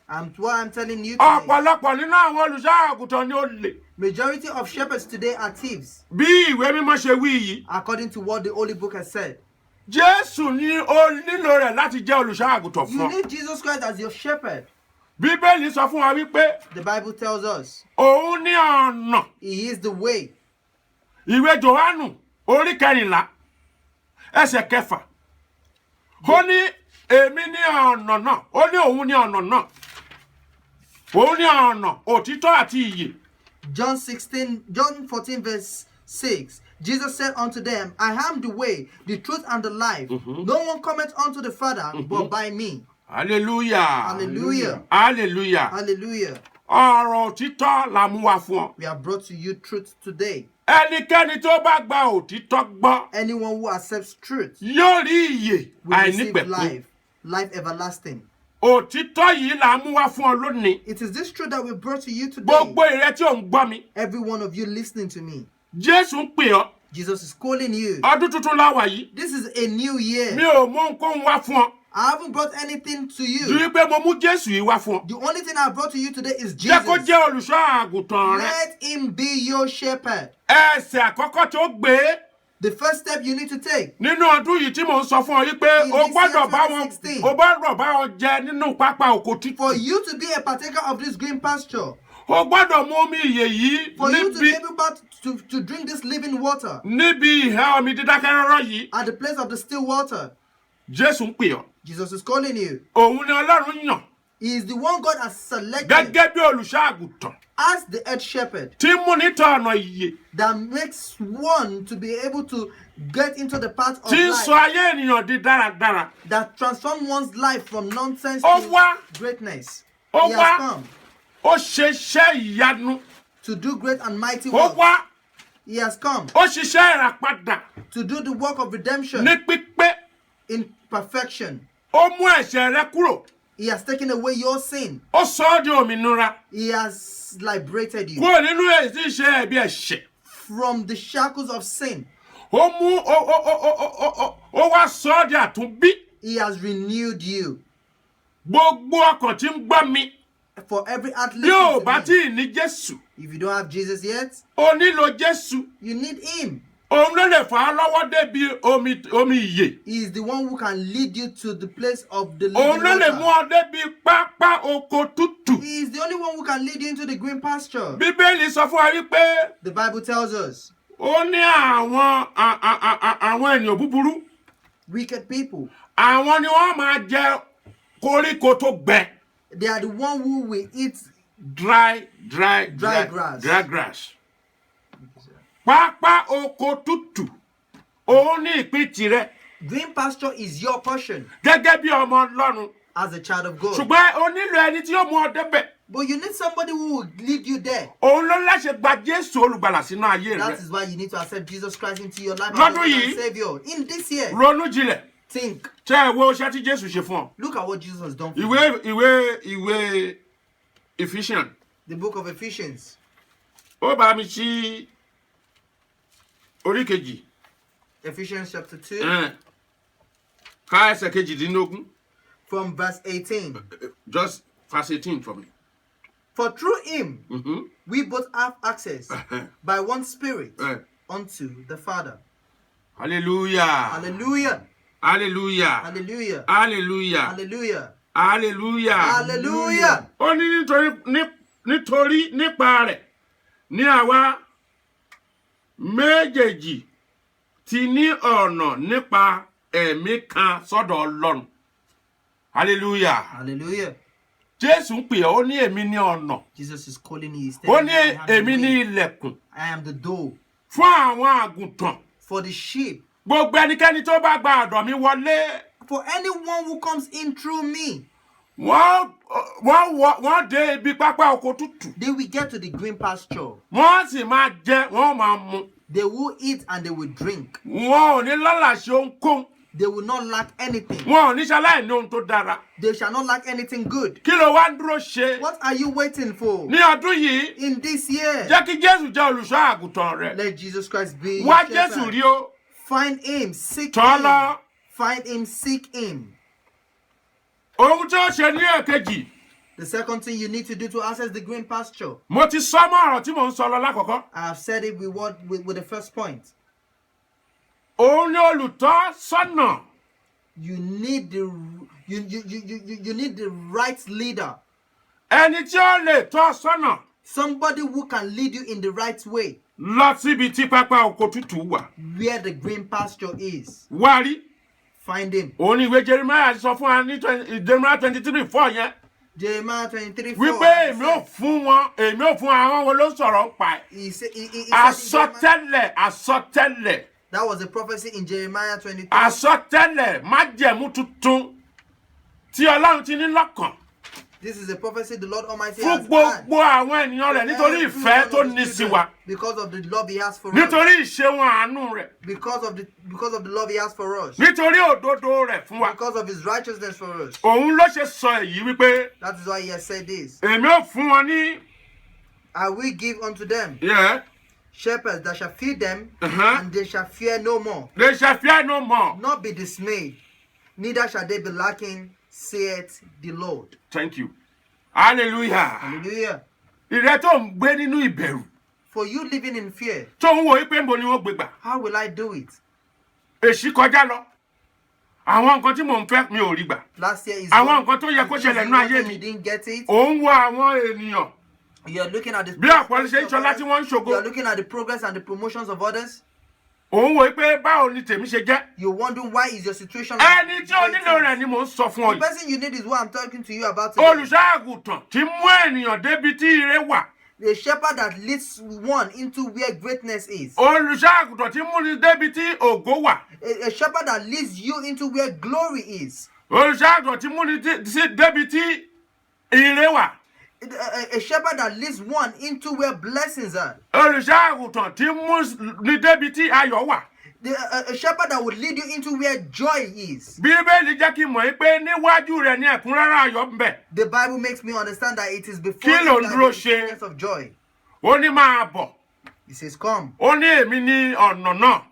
What I'm telling you today, ọ̀pọ̀lọpọ̀ nínú àwọn olùṣọ́ àgùntàn ni olè. majority of shepherds today are thieves, Bí ìwé mímọ́ ṣe wí yìí, according to what the Holy Book has said. Jésù ni ó nílò rẹ̀ láti jẹ́ olùṣọ́ àgùntàn You fún ọ. need Jesus Christ as your shepherd. Bíbélì sọ fún wa wípé The Bible tells us òun ní ọ̀nà. He is the way. Ìwé Jòhánù orí 14 ẹsẹ̀ 6. Ó ní èmi ní ọ̀nà náà. Ó ní òun ní ọ̀nà náà. Òun ní ọ̀nà òtítọ́ àti ìyè. John 14 verse 6. Jesus said unto them, I am the way, the truth, and the life. No one cometh unto the Father but by me. Hallelujah. Hallelujah. Hallelujah. Hallelujah. Ọ̀rọ̀ òtítọ́ la mú wá fún ọ. We have brought to you truth today. Ẹnikẹ́ni tó bá gba òtítọ́ gbọ́ Anyone who accepts truth yóò rí ìyè will receive àìnípẹ̀kun. life everlasting. Òtítọ́ yìí la mú wá fún ọ lónìí. It is this truth that we brought to you today. Gbogbo ìrẹ tí ò ń gbọ́ mi. Every one of you listening to me. Jésù ń pè ọ́. Jesus is calling you. Ọdún tuntun la wà yìí. This is a new year. Mi ò mú ohunkóhun wá fún ọ. I haven't brought anything to Ju you. wípé mo mú Jésù yìí wá fún ọ. The only thing I brought to you today is Jẹ́ kó Jesus. jẹ́ olùṣọ́ àgùntàn rẹ. Let him be your shepherd. Ẹsẹ̀ àkọ́kọ́ tó gbé The first step you need to take. nínú ọdún yìí tí mò ń sọ fún ọ yìí pé In o this year gbọ́dọ̀ bá wọn 2016. o gbọ́dọ̀ bá wọn jẹ nínú pápá oko For títù. you to be a partaker of this green pasture. O gbọ́dọ̀ mú omi ìyè yìí For you to be níbi able to drink this living water. ìhà omi dídákẹ́rọ́rọ́ yìí. At the place of the still water. Jésù ń pè ọ́. Jesus is calling you. Òun ni Ọlọ́run yàn He is the one God has selected gẹ́gẹ́ bí olùṣọ́ àgùntàn as the head shepherd tí ń mú nítọ̀ ọ̀nà ìyè that makes one to be able to get into the path of tí ń sọ life, ayé ènìyàn di dáradára. that transform one's life from nonsense Ó to wá. greatness. Ó He wá. has come Ó ṣe iṣẹ́ ìyanu. to do great and mighty Ó works. wá. He has come Ó ṣiṣẹ́ ìràpadà to do the work of redemption ní pípé. in perfection. Ó mú ẹ̀ṣẹ̀ rẹ kúrò. He has taken away your sin. Ó sọ ọ́ di òmìnira He has liberated you kúrò nínú èyí tí ń ṣe ẹ̀bi ẹ̀ṣẹ̀. from the shackles of sin. Ó mú ó wá sọ ọ́ di àtúnbí. He has renewed you. Gbogbo ọkàn tí ń gbọ́ mi for every athlete. Bí o bá tí ní Jésù, If you don't have Jesus yet, o nílò Jésù. you need him. Òun ló lè fà á lọ́wọ́ débi omi ìyè. He is the one who can lead you to the place of the Òun living ló lè mú water. ọ débi pápá oko tútù. He is the only one who can lead you into the green pasture. Bíbélì sọ fún wa wípé The Bible tells us ó ní àwọn ènìyàn búburú. wicked people, Àwọn ni wọ́n máa jẹ koríko tó gbẹ. they are the one who will eat Dry grass. Pápá oko tútù. Òun ní ìpín tirẹ̀. green pasture is your portion Gẹ́gẹ́ bí ọmọ Ọlọ́run. as a child of God. Ṣùgbọ́n o nílò ẹni tí yóò mú ọ débẹ̀. But you need somebody who will lead you there. Òun ló láṣẹ gba Jésù olùgbàlà sínú ayé That rẹ. is why you need to accept Jesus Christ into your life Lọ́dún as Lord yìí, and Savior. In this year, Ronú jinlẹ̀. think. Tẹ́ ẹ wo iṣẹ́ tí Jésù ṣe fún ọ. Look at what Jesus has done for you. Ìwé Ephesians. The book of Ephesians. Ó bá mi sí orí kejì. Ephesians chapter 2 Ká ẹsẹ̀ kejìdínlógún. from verse 18. Just verse 18 for me. For through him we both have access by one Spirit unto the Father. Hallelujah. Hallelujah. Hallelujah. Hallelujah. Hallelujah. Hallelujah. Hallelujah. Hallelujah. Ó ní nítorí nípa rẹ̀ ní àwa méjèèjì ti ní ọ̀nà nípa ẹ̀mí kan sọ́dọ̀ Ọlọ́run. Hallelujah. Hallelujah. Jésù ń pè ọ́, ó ní èmi ní ọ̀nà. Jesus is calling you. He's Ó telling ní you, I have the èmi ní way. ilẹ̀kùn I am the door fún àwọn àgùntàn. for the sheep. Gbogbo ẹnikẹ́ni tó bá gba ọ̀dọ̀ mi wọlé, For anyone who comes in through me, wọ́n dé ibi pápá oko tútù. they will get to the green pasture. Wọ́n sì máa jẹ, wọ́n máa mu. They will eat and they will drink. Wọn ò ní lálàṣe ohunkóhun. They will not lack anything. Wọn ò ní ṣaláìní ohun tó dára. They shall not lack anything good. Kí ló wá ń dúró ṣe? What are you waiting for? Ní ọdún yìí, In this year, jẹ́ kí Jésù jẹ́ olùṣọ́ àgùntàn rẹ̀. let Jesus Christ be your Wá Jésù shepherd. rí o. Find him, seek Tọ́ him. lọ. Find him, seek him. Ohun tí ó ṣe ní èkejì, The second thing you need to do to access the green pasture, mo ti sọ mọ́ ọ̀rọ̀ tí mò ń sọ lọ lákọ̀ọ́kọ́. I have said it with the first point. Òun ni olùtọ́sọ́nà. You need you need the right leader. Ẹni tí ó lè tọ́ sọ́nà Somebody who can lead you in the right way, lọ síbi tí pápá oko tútù wà. where the green pasture is. Wá rí. Find him. Òun ni ìwé Jeremiah sọ fún wa ní Jeremiah 23:4 yẹn. Jeremiah 23:4. Wípé èmi ò fún àwọn wo ló sọ̀rọ̀ ń pa ẹ̀. He said Àsọtẹ́lẹ̀. that was a prophecy in Jeremiah 23. Àsọtẹ́lẹ̀ májẹ̀mú tuntun tí Ọlọ́run ti ní lọ́kàn This is a prophecy the Lord Almighty fún has had. gbogbo àwọn ènìyàn rẹ̀ nítorí ìfẹ́ tó ní sí wa, Because of the love he has for us. nítorí ìṣeun àánú rẹ̀, Because of the love he has for us. nítorí òdodo rẹ̀ fún wa. Because of his righteousness for us. Òun ló ṣe sọ èyí wípé That is why he has said this. èmi ò fún wọn ní I will give unto them shepherds that shall feed them, and they shall fear no more, they shall fear no more. not be dismayed, neither shall they be lacking, saith the Lord. Thank you. Hallelujah. Hallelujah. Ìrẹ́ tó ń gbé nínú ìbẹ̀rù, For you living in fear, tó ń wo wípé níbo ni wọ́n gbé gbà. how will I do it? Èṣí kọjá lọ. Àwọn nǹkan tí mò ń fẹ́ mi ò rí gbà. Last year is Àwọn gone. nǹkan tó yẹ kó This ṣẹlẹ̀ is nínú one ayé thing mi. you didn't get it. Ò ń wo àwọn ènìyàn You are looking at the bí àpọ̀lẹ́ ṣe ń ṣọlá tí wọ́n ń ṣògo. You are looking at the progress and the promotions of others. Ò ń wo wípé báwo ni tèmi ṣe jẹ́. You're wondering why is your situation Ẹni tí ó nílò rẹ̀ ni mò ń sọ fún ọ The yìí. person you need is what I'm talking to you about today. Olùṣọ́ àgùntàn tí mú ènìyàn débi tí ire wà. The shepherd that leads one into where greatness is. Olùṣọ́ àgùntàn tí mú ni débi tí ògo wà. A shepherd that leads you into where glory is. Olùṣọ́ àgùntàn tí mú ni débi tí ire wà. A shepherd that leads one into where blessings are. Olùṣọ́ àgùntàn tí mú ni débi tí ayọ̀ wà. A shepherd that would lead you into where joy is. Bíbélì jẹ́ kí n mọ̀ pé níwájú rẹ̀ ní ẹ̀kúnrẹ́rẹ́ ayọ̀ ń bẹ. The Bible makes me understand that it is before Kí ló ń you dúró that the ṣe? experience of joy. Ó ní máa bọ̀. He says, come. Ó ní èmi ní ọ̀nà náà.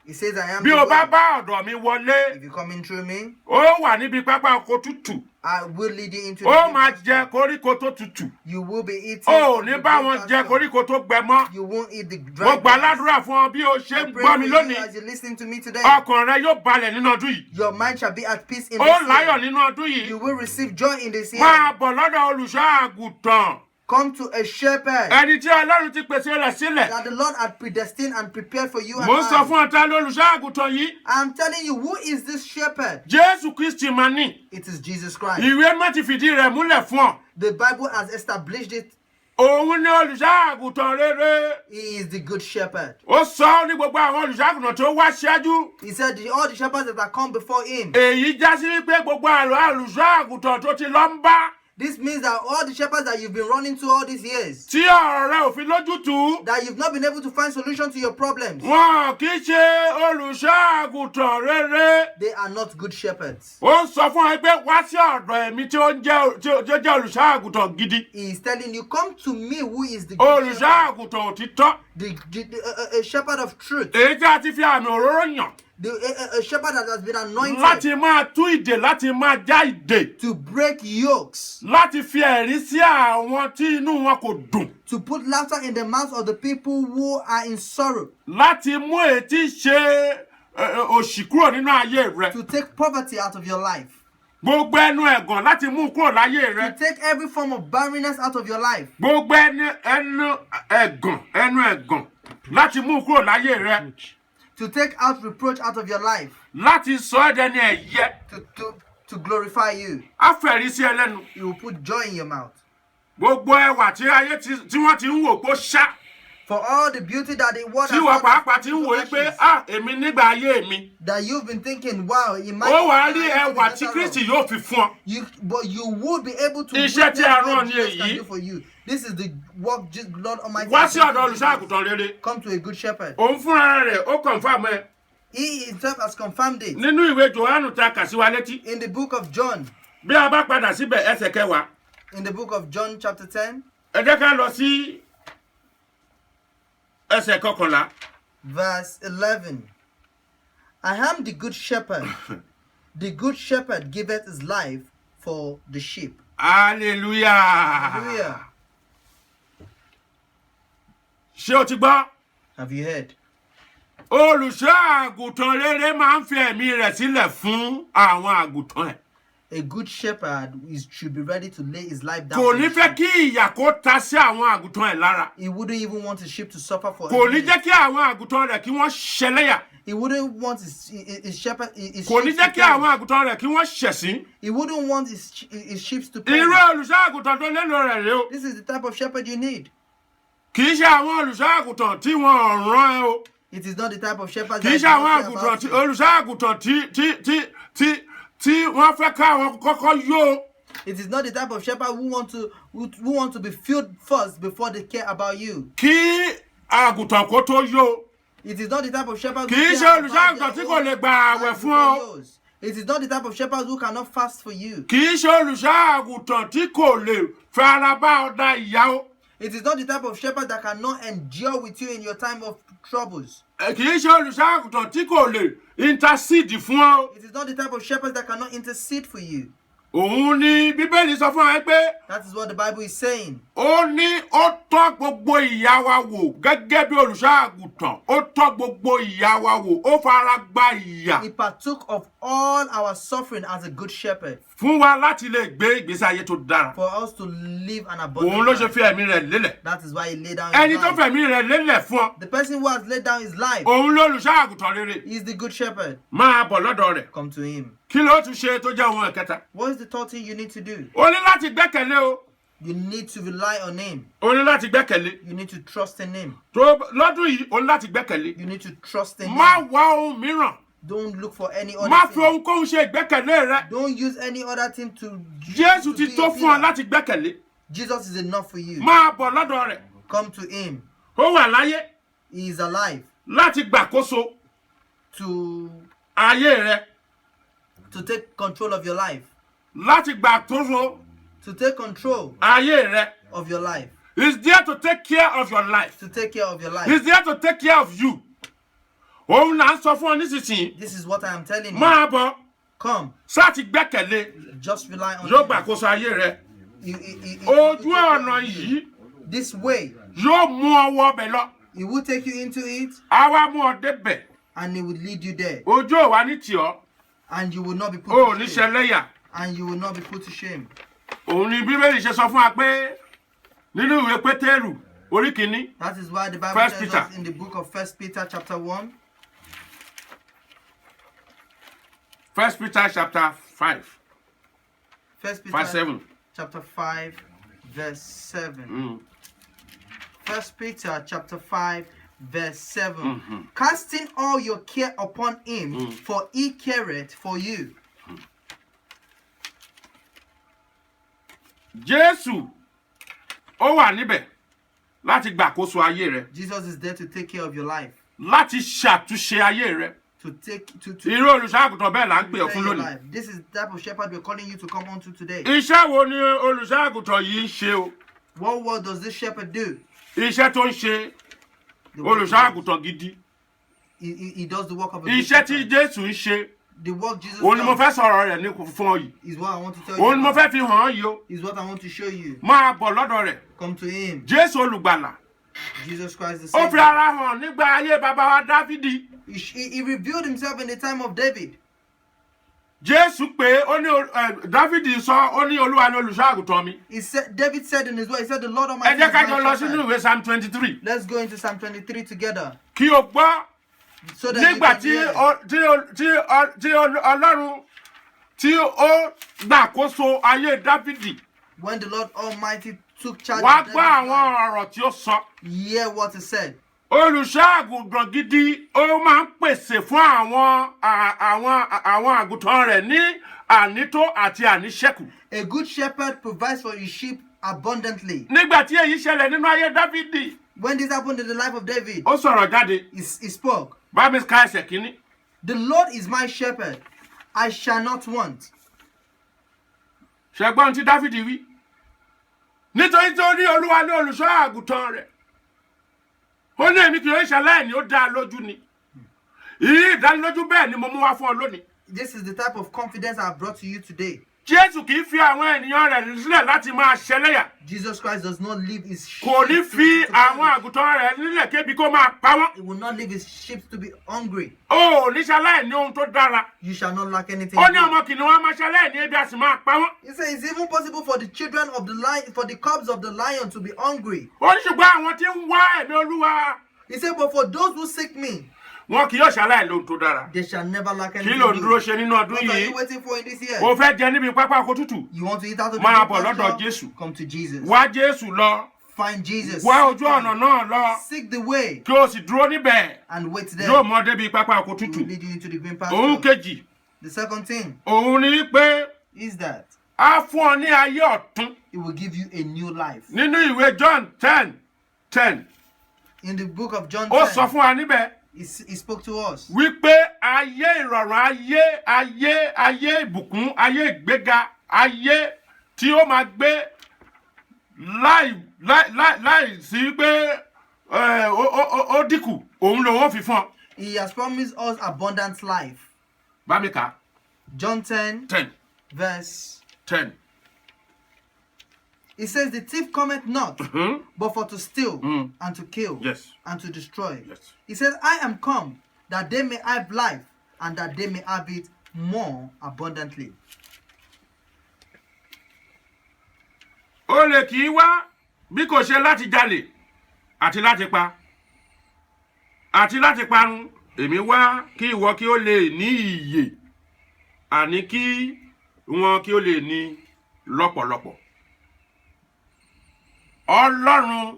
He says, I am Bí the o bá way. bá ọ̀dọ̀ mi wọlé, If you come in through me, ó wà níbi pápá oko tútù. I will lead you into Ó the máa deepest jẹ part. koríko tó tutù. You will be eating Ó of ní the bá green wọn jẹ pasture. koríko tó gbẹ mọ́. You won't eat the Mo dry gbà grass. ládùúrà fún ọ bí o ṣe I ń pray gbọ́ for mi you lónìí. as you're listening to me today. Ọkàn rẹ yóò balẹ̀ nínú ọdún yìí. Your mind shall be at peace in Ó this láyọ̀ year. nínú ọdún yìí. You will receive joy in this year. Máa bọ̀ lọ́dọ̀ olùṣọ́ àgùntàn. Come to a shepherd Ẹni tí Ọlọ́run ti pèsè rẹ̀ sílẹ̀. that the Lord had predestined and prepared for you and Mo ń sọ I. fún ọ̀tá lólùṣọ́ àgùntàn yìí. I'm telling you, who is this shepherd? Jésù Kristi máa ní. It is Jesus Christ. Ìwé má ti fìdí rẹ̀ múlẹ̀ fún ọ. The Bible has established it. Òun ni olùṣọ́ àgùntàn rere. He is the good shepherd. Ó sọ ọ́ ní gbogbo àwọn olùṣọ́ àgùntàn tó wá ṣáájú. He said all the shepherds that have come before him. Èyí já sí wípé gbogbo àlọ́ olùṣọ́ àgùntàn tó ti lọ ń bá. This means that all the shepherds that you've been running to all these years, Tí ọ̀rọ̀ rẹ ò fi lójútùú. that you've not been able to find solution to your problems, Wọn kì í ṣe olùṣọ́ àgùntàn rere. they are not good shepherds. Ó ń sọ fún ẹ pé wá sí ọ̀dọ̀ èmi tí ó jẹ́ olùṣọ́ àgùntàn gidi. He is telling you, come to me who is the good Olùṣọ́ shepherd, àgùntàn òtítọ́. a shepherd of truth, Èyí tí a ti fi àmì òróró yàn. a shepherd that has been anointed Láti máa tú ìdè, láti máa já ìdè. to break yokes, Láti fi ẹ̀rí sí àwọn tí inú wọn kò dùn. to put laughter in the mouths of the people who are in sorrow, Láti mú ètí ṣe òṣì kúrò nínú ayé rẹ. to take poverty out of your life, Gbogbo ẹnu ẹ̀gàn láti mú kúrò láyé rẹ. to take every form of barrenness out of your life, Gbogbo ẹnu ẹ̀gàn láti mú kúrò láyé rẹ. to take out reproach out of your life, Láti sọ ẹ́ dẹni ẹ̀yẹ. to glorify you. Á fẹ̀rí sí ẹ lẹ́nu. He will put joy in your mouth. Gbogbo ẹwà tí ayé tí wọ́n ti ń wò pé ó ṣá. For all the beauty that the world Tí wọ́n pàápàá ti ń wò pé èmi nígbà ayé mi. that you've been thinking, wow, it might Ó wàá rí be ẹwà tí better Kristi off. yóò fi fún ọ. But you would be able to Iṣẹ́ tí witness a what rán ni Jesus can èyí. do for you. This is the work Lord Almighty. Wá has sí done ọ̀dọ̀ for olùṣọ́ you. àgùntàn rere. Come to a good shepherd. Òun fúnra rẹ̀ ó confirm ẹ. He himself has confirmed it Nínú ìwé Jòhánù ta kà sí wa létí. in the book of John. Bí a bá padà síbẹ̀ ẹsẹ̀ kẹwàá. In the book of John chapter 10, Ẹ jẹ́ ká lọ sí ẹsẹ̀ kọkànlá. verse 11. I am the good shepherd. The good shepherd giveth his life for the sheep. Hallelujah. Hallelujah. Ṣé o ti gbọ́? Have you heard? Olùṣọ́ àgùntàn rere máa ń fi ẹ̀mí rẹ̀ sílẹ̀ fún àwọn àgùntàn ẹ̀. A good shepherd should be ready to lay his life down. Kò for ní the fẹ́ sheep. kí ìyà kó ta sí àwọn àgùntàn ẹ̀ lára. He wouldn't even want his sheep to suffer for Kò ní him. jẹ́ kí àwọn àgùntàn rẹ̀ kí wọ́n ṣẹlẹ́yà. He wouldn't want his shepherd. His Kò ní sheep jẹ́ to kí àwọn perish. àgùntàn rẹ̀ kí wọ́n ṣẹ̀sín. He wouldn't want his sheep to Irú perish. olùṣọ́ àgùntàn tó lélo rẹ̀ rèé o. This is the type of shepherd you need. Kì í ṣe àwọn olùṣọ́ àgùntàn tí wọ́n ò rán ẹ o. It is not the type of shepherd Kì í ṣe that àwọn you àgùntàn olùṣọ́ àgùntàn tí wọ́n fẹ́ káwọn kọ́kọ́ yó. It is not the type of shepherd who want to be filled first before they care about you. Kí àgùntàn kó tó yó. It is not the type of shepherd Kì who í care ṣe about olùṣọ́ their àgùntàn tí kò own lè gba àwẹ̀ life fún ọ. before yours. It is not the type of shepherd who cannot fast for you. Kì í ṣe olùṣọ́ àgùntàn tí kò lè fẹ́ ara bá ọ dá ìyà o. It is not the type of shepherd that cannot endure with you in your time of troubles. Kì í ṣe olùṣọ́ àgùntàn tí kò lè intercede fún ọ. It is not the type of shepherd that cannot intercede for you. Òun ni Bíbélì sọ fún ẹ pé That is what the Bible is saying. ó ní ó tọ́ gbogbo ìyà wa wò gẹ́gẹ́ bí olùṣọ́ àgùntàn. Ó tọ́ gbogbo ìyà wa wò. Ó fara gba ìyà He partook of all our suffering as a good shepherd fún wa láti lè gbé ìgbésí ayé tó dára. for us to live an Òun ló abundant ṣe life. fi ẹ̀mí rẹ̀ lélẹ̀. That is why he laid down Ẹni his tó life. fẹ̀mí rẹ̀ lélẹ̀ fún ọ. The person who has laid down his life Òun ló olùṣọ́ àgùntàn rere. is the good shepherd. Máa bọ̀ lọ́dọ̀ rẹ̀. Come to him. Kí ló tún ṣe tó jẹ́ ohun ẹ̀kẹta? What is the third thing you need to do? O ní láti gbẹ́kẹ̀lé o. You need to rely on him. O ní láti gbẹ́kẹ̀lé. You need to trust in him. Tó lọ́dún yìí o ní láti gbẹ́kẹ̀lé. You need to trust in Má him. wá ohun mìíràn. Don't look for any Má other fi thing. ohunkóhun ṣe ìgbẹ́kẹ̀lé rẹ. Don't use any other thing to Jésù ti be tó a fún ọ pillar. láti gbẹ́kẹ̀lé. Jesus is enough for you. Máa bọ̀ lọ́dọ̀ rẹ̀. Come to him. Ó wà láyé He is alive láti gbàkóso to ayé rẹ. take control of your life. Láti gbàkóso To take control ayé rẹ. of your life. He's there to take care of your life. To take care of your life. He's there to take care of you. Òun là ń sọ fún ọ nísinsìnyí. This is what I am telling you. Máa bọ̀. Come, sáti gbẹ́kẹ̀lé just rely on yóò him. gbàkóso ayé rẹ. He Ojú ọ̀nà yìí this way, yóò mú ọ wọ ọbẹ̀ lọ. he will take you into it, Á wá mú ọ débẹ̀. and he will lead you there, Ojú ò wá ní tì ọ́. and you will not be put O ò to ní shame. ṣẹlẹ́yà. And you will not be put to shame. Òun ni Bíbélì ṣe sọ fún wa pé nínú ìwé Pétérù orí kìíní. That is why the Bible First tells Peter. us in the book of 1 Peter chapter 1, 1 Peter chapter 5 1 Peter verse 7. chapter 5, verse 7. Mm. 1 Peter chapter 5, verse 7. Casting all your care upon him, for he careth for you. Jésù ó wà níbẹ̀ láti gbàkóso ayé rẹ, Jesus is there to take care of your life, láti ṣàtúnṣe ayé rẹ. to take to Irú olùṣọ́àgùtàn bẹ́ẹ̀ là ń pè ọ́ repair fún your lónìí. life. This is the type of shepherd we're calling you to come on to today. Iṣẹ́ wo ni olùṣọ́àgùtàn yìí ń ṣe o? What work does this shepherd do? Iṣẹ́ tó ń ṣe The work olùṣọ́àgùtàn gidi. he does the work of a good Iṣẹ́ tí shepherd. Jésù ń ṣe, The work Jesus òun ni mo does fẹ́ sọ̀rọ̀ rẹ̀ ní fún ọ yìí. is what I want to tell Òun ni you mo about. fẹ́ fi hàn ọ́ yìí o. Is what I want to show you. Máa bọ̀ lọ́dọ̀ rẹ̀. Come to him. Jésù olùgbàlà. Jesus Christ the Ó fi Savior. ara hàn nígbà ayé bàbá wa Dáfídì. He revealed himself in the time of David. Jésù pé ó ní Dáfídì sọ ó ní Olúwa ni olùṣọ́àgùtàn mi. David said in his word, he said, the Lord Ẹ Almighty jẹ́ is ká jọ lọ my sínú shepherd. ìwé Psalm 23. Let's go into Psalm 23 together. Kí o gbọ́ So that you nígbà can hear. tí Ọlọ́run tí ó gbàkóso ayé Dáfídì. When the Lord Almighty took charge Wá of gbọ́ David's àwọn life, ọ̀rọ̀ tí ó sọ. hear what he said. Olùṣọ́àgùntàn gidi ó máa ń pèsè fún àwọn àgùntàn rẹ̀ ní ànító àti àníṣẹ́kù. A good shepherd provides for his sheep abundantly. Nígbà tí èyí ṣẹlẹ̀ nínú ayé Dáfídì, When this happened in the life of David, ó sọ̀rọ̀ jáde. he spoke, Bá mi ka ẹsẹ̀ kínní. the Lord is my shepherd, I shall not want. Ṣẹ̀gbọ́n tí Dáfídì wí. Nítorí tí ó ní Olúwa ní olùṣọ́ àgùntàn rẹ̀. Ó ní èmi kì yóò ṣaláìní, ó dá a lójú ni. Ìrí ìdánilójú bẹ́ẹ̀ ni mo mú wá fún ọ lónìí. This is the type of confidence I have brought to you today. Jésù kì í fi àwọn ènìyàn rẹ̀ sílẹ̀ láti máa ṣẹlẹ́yà. Jesus Christ does not leave his sheep Kò ní fi to àwọn perish. àgùntàn rẹ̀ nílẹ̀ kébi kó máa pa wọ́n. He will not leave his sheep to be hungry. Ó ò ní ṣaláìní ohun tó dára. You shall not lack anything. Ó ní good. ọmọ kìnìún wa máa ṣaláìní ebi a sì máa pa wọ́n. He says it's even possible for the children of the lion, for the cubs of the lion to be hungry. Ó ní ṣùgbọ́n àwọn tí ń wá ẹ̀mí Olúwa, He said, but for those who seek me, wọn kì yóò ṣaláìní ohun tó dára. they shall never lack Kí anything. ló ń dúró good. ṣe nínú ọdún What are you yìí? waiting for in this year? O fẹ́ jẹ níbi pápá oko tútù. You want to eat out of the Máa good bọ̀ lọ́dọ̀ pasture? Jésù. Come to Jesus. Wá Jésù lọ. Find Jesus. Wá Seek ojú ọ̀nà him. náà lọ. Seek the way Kí o sì dúró níbẹ̀. and wait there. Yóò mọ débi pápá oko He will tútù. lead you into the green Òun pasture. kejì. The second thing Òun ni pé is that á fún ọ ní ayé ọ̀tun. it will give you a new life. Nínú ìwé John 10:10. In the book of John Ó 10, sọ fún wa níbẹ̀ he spoke to us. wípé ayé ìrọ̀rùn, ayé ìbùkún, ayé ìgbéga, ayé tí ó máa gbé láì sí pé ó dínkù, òun lòun ó fi fún ọ. He has promised us abundant life. Bá mi kà á. John 10, 10. verse. 10. It says, the thief cometh not, Hmm? but for to steal Mm. and to kill Yes. and to destroy. Yes. He says, I am come that they may have life and that they may have it more abundantly. Olè kì í wá bí kò ṣe láti jalè àti láti pa àti láti parun. Èmi wá kí ìwọ kí ó lè ní ìyè, àní kí wọn kí ó lè ní lọ́pọ̀lọpọ̀. Ọlọ́run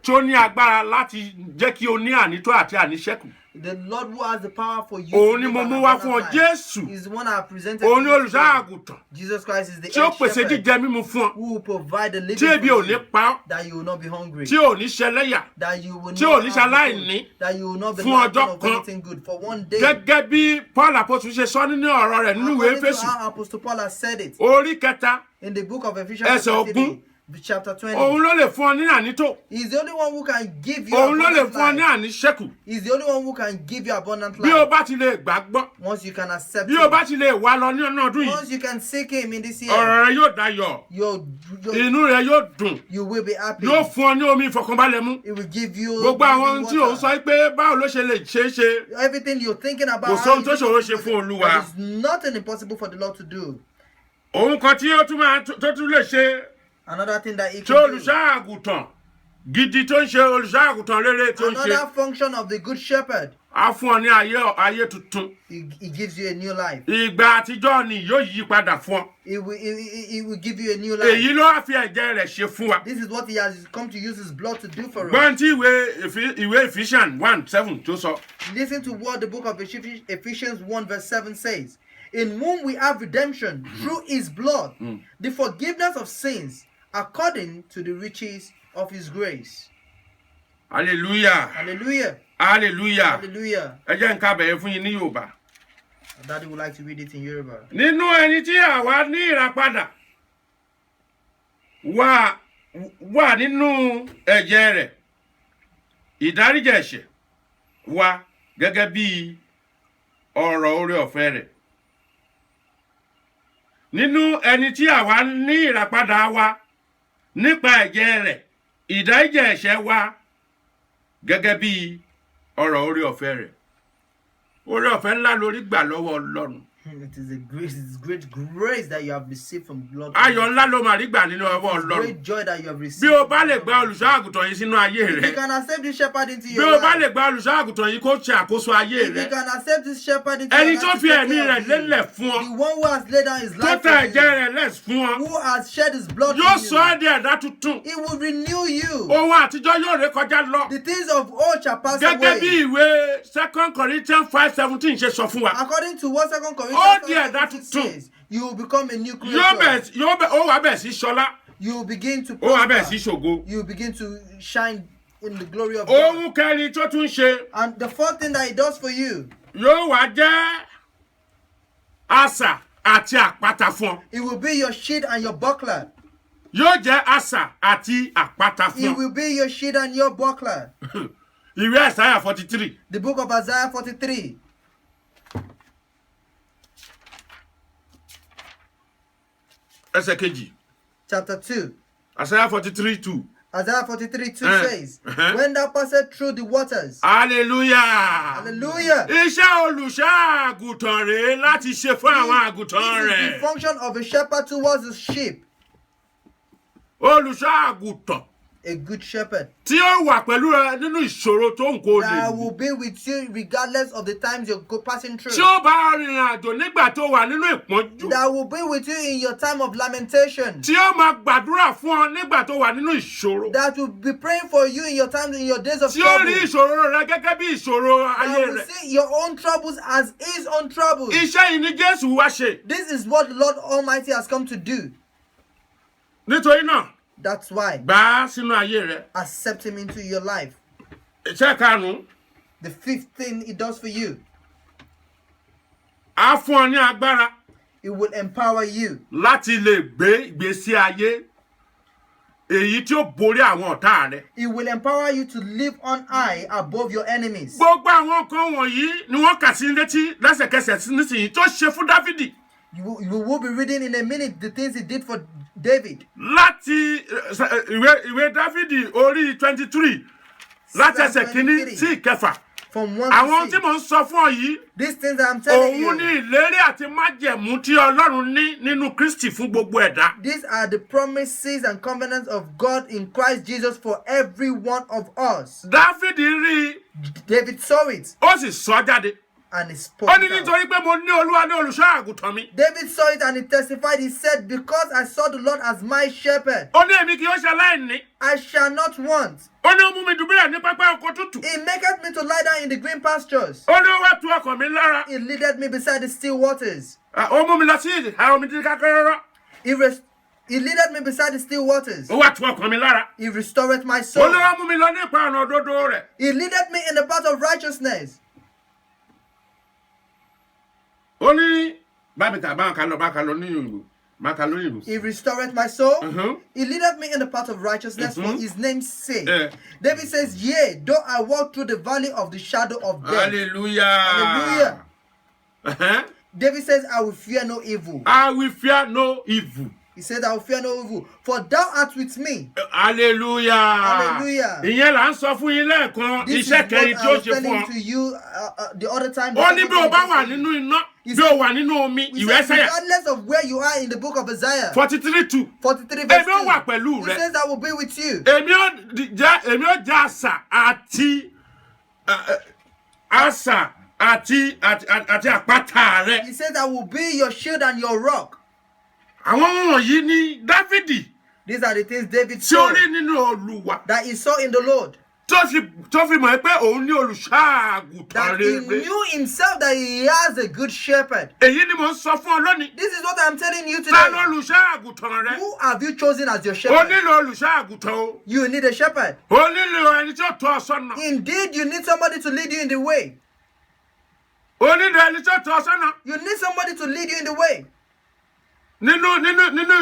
tí ó ní agbára láti jẹ́ kí o ní ànító àti àníṣẹ́kù. The Lord who has the power for you Òun to ni live mo an mú wá abundant fún ọ, life Jésù. is the one I have presented Òun to ni you olùṣọ́ today. àgùntàn Jesus Christ is the tí ó head pèsè shepherd jíjẹ mímu fún ọ, who will provide the living tí ebi for ò ní you, pa ọ́, that you will not be hungry, tí ò ní ṣẹlẹ́yà, that you will tí ò not ní have ṣaláìní food, that you will not be fún lacking ọjọ́ of kan. anything good for one day. gẹ́gẹ́ bí Paul Apostle ṣe sọ nínú ọ̀rọ̀ rẹ̀ nínú ìwé According to Éfésù how Apostle Paul has said it orí 3 in the book of Ephesians ẹsẹ̀ chapter 3, 20 chapter 20. òun ló lè fún ọ ní ànító. He's the only one who can give you òun ló lè abundant fún ọ ní life. àníṣẹ́kù. He's the only one who can give you abundant bí o life. bá ti lè gbàgbọ́. Once you can accept bí o him. bá ti lè wá lọ ní ọdún yìí. Once you can seek him in this year. ọ̀rọ̀ rẹ yóò dayọ̀. inú rẹ yóò dùn. You will be happy. yóò fún ọ ní omi ìfọ̀kànbalẹ̀ mu. It will give you gbogbo àwọn tí òun sọ pé báwo ló ṣe lè ṣeé ṣe. everything you're thinking about. kò sóhun tó ṣòro ṣe fún Olúwa. There is nothing impossible for the Lord to do. òun kan tí ó tún lè ṣe. Another thing that he tí can do. olùṣọ́-àgùntàn gidi tó ń ṣe olùṣọ́-àgùntàn rere tó ń ṣe. Another function of the good shepherd. á fún ọ ní ayé tuntun. He gives you a new life. ìgbà àtijọ́ ni yóò yí padà fún ọ. He will give you a new life. èyí ló wá fi ẹ̀jẹ̀ rẹ̀ ṣe fún wa. This is what he has come to use his blood to do for us. gbọ́n tí ìwé Ephesians 1:7 tó sọ. Listen to what the book of Ephesians 1 verse 7 says. In whom we have redemption through his blood, the forgiveness of sins, according to the riches of his grace. Hallelujah. Hallelujah. Hallelujah. Hallelujah. ẹ jẹ́ n ká bẹ̀rẹ̀ fún yín ní Yorùbá. Daddy would like to read it in Yoruba. nínú ẹni tí àwa ní ìràpadà wà nínú ẹ̀jẹ̀ rẹ̀ ìdáríjì ẹ̀ṣẹ̀ wa gẹ́gẹ́ bí ọ̀rọ̀ oore ọ̀fẹ́ rẹ̀. nínú ẹni tí àwa ní ìràpadà wa nípa ẹ̀jẹ̀ rẹ̀ ìdáríjì ẹ̀ṣẹ̀ wa gẹ́gẹ́ bí ọ̀rọ̀ oore ọ̀fẹ́ rẹ̀. oore ọ̀fẹ́ ńlá lórí gbà lọ́wọ́ Ọlọ́run. It is a great grace that you have received from the Lord. ayọ̀ ńlá ló máa rí gbà nínú ọwọ́ It's Ọlọ́run. great joy that you have received. bí o bá lè gba olùṣọ́-àgùntàn yìí sínú ayé If you rẹ̀. can accept this shepherd into bí your o bá life. lè gba olùṣọ́-àgùntàn yìí kó ṣe àkóso ayé If you rẹ̀. can accept this shepherd into ẹni your tó life. fi to take ẹ̀mí care rẹ̀ of you, lélẹ̀ fún ọ. the one who has laid down his tó life ta for ẹ̀jẹ̀ you, rẹ̀ lẹ̀ fún ọ. who has shed his blood yóò for sọ ẹ́ you, di ẹ̀dá tuntun. he will renew you. ohun àtijọ́ yóò ré kọjá lọ. The things of old shall pass gẹ́gẹ́ bí away. ìwé 2 Corinthians 5:17 ṣe sọ fún wa. According to what 2 Ó Corinthians di ẹ̀dá 5:17 tuntun. says, you will become a new ó creature. wá bẹ̀ sí ṣọlá. You will begin to ó wá bẹ̀ sí prosper. ṣògo. You will begin to shine in the glory of God. ohun kẹrin tó tún ṣe And the fourth thing that he does for you, yóò wá jẹ́ asà àti àpáta fún ọ. it will be your shield and your buckler. yóò jẹ́ asà àti àpáta It fún ọ. will be your shield and your buckler. ìwé Àìsáyà 43. The book of Isaiah 43. ẹsẹ̀ kejì. Chapter 2. Àìsáyà 43:2. Isaiah 43:2 Eh, says, uh-huh. when thou passest through the waters. Hallelujah. Hallelujah. iṣẹ́ olùṣọ́-àgùntàn rèé láti ṣe fún àwọn àgùntàn This is the rẹ̀. function of a shepherd towards his sheep. olùṣọ́-àgùntàn A good shepherd tí ó wà pẹ̀lú rẹ nínú ìṣòro tó ń kó lè that ní. will be with you regardless of the times you're passing through. tí ó bá rìnrìn àjò nígbà tó wà nínú ìpọ́njú. That will be with you in your time of lamentation. tí ó máa gbàdúrà fún ọ nígbà tó wà nínú ìṣòro. That will be praying for you in your times, in your days of tí ó trouble. rí ìṣòro rẹ gẹ́gẹ́ bí ìṣòro ayé That will rẹ̀. see your own troubles as his own troubles. iṣẹ́ yìí ni Jésù wá ṣe. This is what the Lord Almighty has come to do. nítorí náà That's why gbà á sínú ayé rẹ. accept him into your life. iṣẹ́ karùn-ún The fifth thing he does for you, á fún ọ ní agbára it will empower you láti lè gbé ìgbésí ayé èyí tí ó borí àwọn ọ̀tá rẹ. It will empower you to live on high above your enemies. gbogbo àwọn nǹkan wọ̀nyí ni wọ́n kà sí létí lẹ́sẹ̀kẹsẹ̀ nísìnyí tó ṣe fún Dáfídì. You will be reading in a minute the things he did for David. láti ìwé Dáfídì orí 23 láti ẹsẹ̀ kínní sí ìkẹfà. From 1 àwọn to tí mò ń sọ fún ọ yìí these things that I'm telling òun ní you, ìlérí àti májẹ̀mú tí Ọlọ́run ní nínú Kristi fún gbogbo ẹ̀dá. these are the promises and covenants of God in Christ Jesus for every one of us. Dáfídì rí i David saw it ó sì sọ jáde. and he spoke ó ní it out. nítorí pé mo ní Olúwa ní olùṣọ́ àgùntàn mi. David saw it and he testified. He said, because I saw the Lord as my shepherd, ó ní èmi kì yóò ṣe aláìní. I shall not want. ó ní ó mú mi dùbúlẹ̀ ní pápá oko tútù. He maketh me to lie down in the green pastures. ó ní ó wá tu ọkàn mi lára. He leadeth me beside the still waters. ó mú mi lọ sí ìhà omi dídí kákẹ́rọ́rọ́. He leadeth me beside the still waters. ó wá tu ọkàn mi lára. He restoreth my ó soul. ní ó mú mi lọ ní ipa ọ̀nà òdodo rẹ̀. He leadeth me in the path of righteousness. ó ní bábìkà báwọn kan lọ ní òyìnbó Makalóyìnbó. He restoreth my soul. Mhm. He leadeth me in the path of righteousness for his name's sake. Yeah. David says, yea, though I walk through the valley of the shadow of death. Hallelujah. Hallelujah. Uh-huh. David says, I will fear no evil. I will fear no evil. He said, I will fear no evil, for thou art with me. Hallelujah. Hallelujah. Ìyẹn là ń sọ fún yín lẹ́ẹ̀kan This is iṣẹ́ what kẹrin tí I ó was ṣe fún telling ọ. to you the other time. Ó ní bí o bá wà nínú iná, bí o wà nínú omi, He ìwé says, Ẹ́sáyà regardless of where you are in the book of Isaiah 43:2. 43 verse Èmi ó wà 2, pẹ̀lú he rẹ. says, I will be with you. Èmi ó jẹ́ àṣà àti àpáta rẹ. He says, I will be your shield and your rock. Àwọn wọ̀nyí ni Dáfídì These are the things David tí ó saw, rí nínú Olúwa. that he saw in the Lord. Tó fi mọ̀ pé òun ní olùṣọ́-àgùntàn That he rere. knew himself that he has a good shepherd. Èyí ni mò ń sọ fún ọ lónìí. This is what I'm telling you Ta today. ló olùṣọ́-àgùntàn rẹ? Who have you chosen as your O shepherd? nílò olùṣọ́-àgùntàn o. You need a shepherd. O nílò ẹni tí ó tọ́ ọ sọ́nà. Indeed, you need somebody to lead you in the way. O nílò ẹni tí ó tọ́ ọ sọ́nà. You need somebody to lead you in the way. Nínú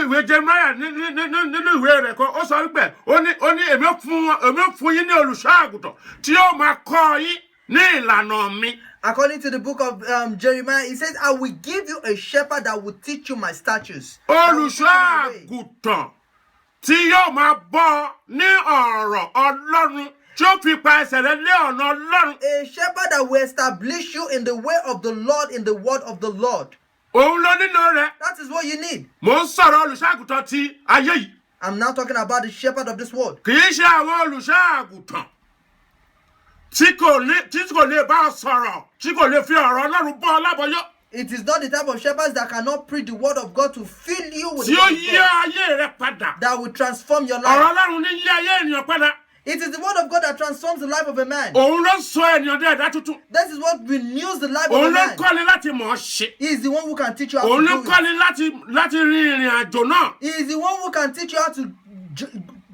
ìwé Jeremiah nínú ìwé rẹ̀ kan ó sọ wípé ó ní èmi ó fún yín ní olùṣọ́-àgùntàn tí yóò máa kọ́ yín ní ìlànà mi. According to the book of Jeremiah, he says, I will give you a shepherd that will teach you my statutes. Olùṣọ́-àgùntàn tí yóò máa bọ́ ní ọ̀rọ̀ Ọlọ́run tí ó fi pa ẹsẹ̀ rẹ lé ọ̀nà Ọlọ́run. A shepherd that will establish you in the way of the Lord, in the word of the Lord. Òun ló nílò rẹ̀. That is what you need. Mò ń sọ̀rọ̀ olùṣọ́-àgùntàn ti ayé yìí. I'm now talking about the shepherd of this world. Kì í ṣe àwọn olùṣọ́-àgùntàn tí kò lè bá ọ sọ̀rọ̀, tí kò lè fi ọ̀rọ̀ Ọlọ́run bọ́ ọ lábọ́yọ́. It is not the type of shepherds that cannot preach the word of God to fill you with Tí the ó word of yí God, ayé rẹ padà. that will transform your Ọ̀rọ̀ life. Ọlọ́run ní yí ayé ènìyàn padà. It is the word of God that transforms the life of a man. Òun ló sọ ènìyàn dé ẹ̀dá tuntun. That is what renews the life of a Òun ló man. kọ́ni láti mọ̀ ọ́ ṣe. He is the one who can teach you how Òun to ló do it. kọ́ni láti rin ìrìn àjò náà. He is the one who can teach you how to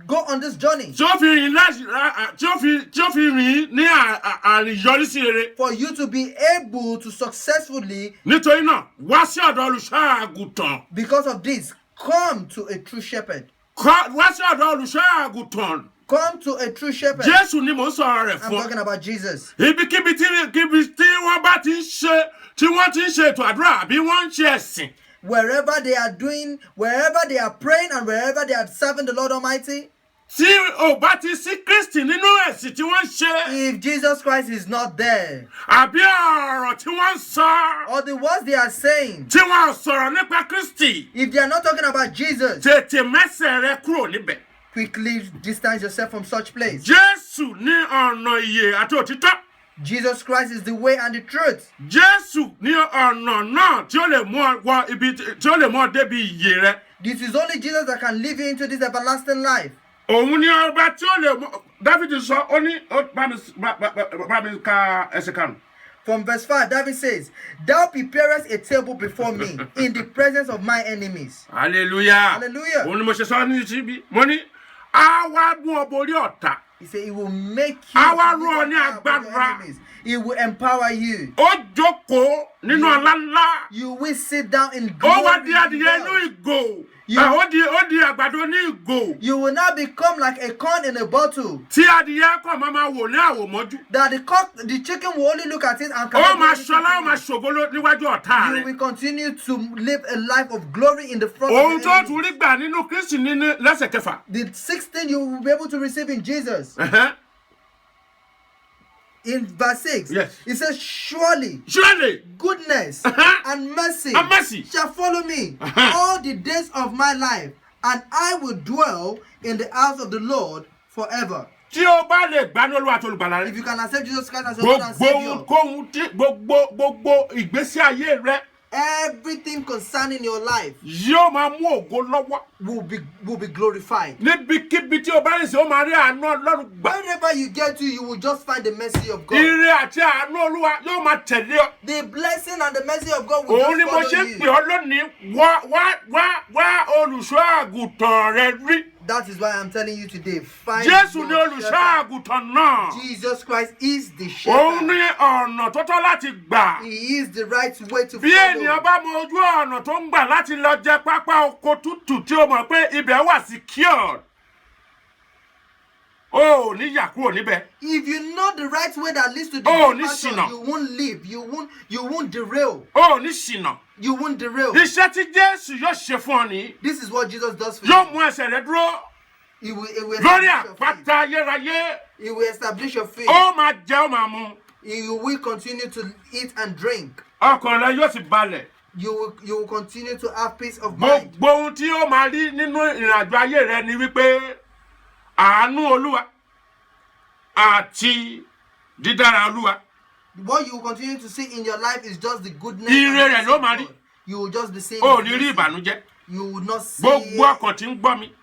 go on this journey. Tí ó fi rìn ní àríyọrísí rere. For you to be able to successfully, Nítorí náà, wá sí ọ̀dọ̀ olùṣọ́-àgùntàn. because of this, come to a true shepherd. Wá sí ọ̀dọ̀ olùṣọ́-àgùntàn. Come to a true shepherd. Jésù ni mò ń sọ̀rọ̀ rẹ̀ I'm fún ọ. talking about Jesus. Ibikíbi tí wọ́n bá ti ń ṣe ètò àdúrà àbí wọ́n ń ṣe ẹ̀sìn. Wherever they are doing, wherever they are praying, and wherever they are serving the Lord Almighty, Tí o bá ti sí Kristi nínú ẹ̀sìn tí wọ́n ń ṣe. if Jesus Christ is not there, Àbí ọ̀rọ̀ tí wọ́n ń sọ. or the words they are saying, Tí wọ́n ò sọ̀rọ̀ nípa Kristi. if they are not talking about Jesus, Tètè mẹ́sẹ̀ rẹ kúrò níbẹ̀. quickly distance yourself from such place. Jésù ní ọ̀nà ìyè àti òtítọ́. Jesus Christ is the way and the truth. Jésù ní ọ̀nà náà tí ó lè mú ọ wọ ibi tí ó lè mú ọ débi ìyè rẹ. This is only Jesus that can lead you into this everlasting life. Òun ní ọba tí ó lè mú Dáfídì sọ ó ní bá mi ka ẹsẹ̀ karùn-ún. From verse 5, David says, Thou preparest a table before me in the presence of my enemies. Hallelujah. Hallelujah. Òun ni mo ṣe sọ ní síbí. Mo ní á wá mú ọ borí ọ̀tá. He said, He will make you Àwa to rú ọ ní live above your agbára. enemies. He will empower you. Ó jókòó nínú ọlá ńlá. You will sit down in Ó glory. wá di in adìyẹ inú wealth. ìgò. You- Ó di àgbàdo ní ìgò. You will now become like a corn in a bottle. Tí adìyẹ kọ̀ máa wò ní àwòmọ́jú. That the chicken will only look at it and Ó cannot do máa anything ṣọlá, ó to máa it. ṣògo níwájú ọ̀tá You rẹ̀. will continue to live a life of glory in the front Ohun of the tó enemy. tún rí gbà nínú Kristi ní lẹ́sẹ̀ kẹfà. The sixth thing you will be able to receive in Jesus. In verse 6, Yes. it says, Surely Surely, goodness and mercy And mercy. shall follow me all the days of my life, and I will dwell in the house of the Lord forever. tí o bá lè gbà ní Olúwa àti Olùgbàlà If rẹ, you can accept Jesus Christ as your Lord and gbogbo Savior, ohunkóhun tí gbogbo ìgbésí ayé rẹ everything concerning your life yóò máa mú ògo lọ́wọ́. will be glorified. Níbikíbi tí o bá rìn sí, ó máa rí àánú Ọlọ́run gbà. Wherever you get to, you will just find the mercy of God. Ire àti àánú Olúwa yóò máa tẹ̀lé ọ. The blessing and the mercy of God will Òun ni just mo follow ṣe ń pè you. ọ́ lónìí, wá olùṣọ́ àgùntàn rẹ rí. That is why I'm telling you today. Find Jésù your ni olùṣọ́ shepherd. àgùntàn náà. Jesus Christ is the Òun shepherd. ní ọ̀nà tó tọ́ láti gbà. He is the right way to Bí ènìyàn follow. bá mọ ojú ọ̀nà tó ń gbà láti lọ jẹ pápá oko tútù tí ó mọ̀ pé ibẹ̀ wà secured. O ò ní yà kúrò níbẹ̀. If you know the right way that leads to the Oh, good ní pasture, ṣìnà. you won't leave. You won't derail. O ò ní ṣìnà. You won't derail. Iṣẹ́ tí Jésù yóò ṣe fún ọ nìyí. This is what Jesus does for Yóò you. mú ẹsẹ̀ rẹ dúró He will lórí establish your faith. àpáta ayérayé. He will establish your faith. Ó máa jẹ ó máa mu. You will continue to eat and drink. Ọkàn rẹ yóò sì balẹ̀. You will continue to have peace of mind. Gbogbo ohun tí ó máa rí nínú ìrìnàjò ayé rẹ ni wípé àánú Olúwa àti dídára Olúwa. What you will continue to see in your life is just the goodness. Ire and rẹ̀ mercy ló of máa rí. God. You will just be seeing. O ò His ní rí mercy. ìbànújẹ́. You will not see. Gbogbo ọkàn tí ń gbọ́ mi.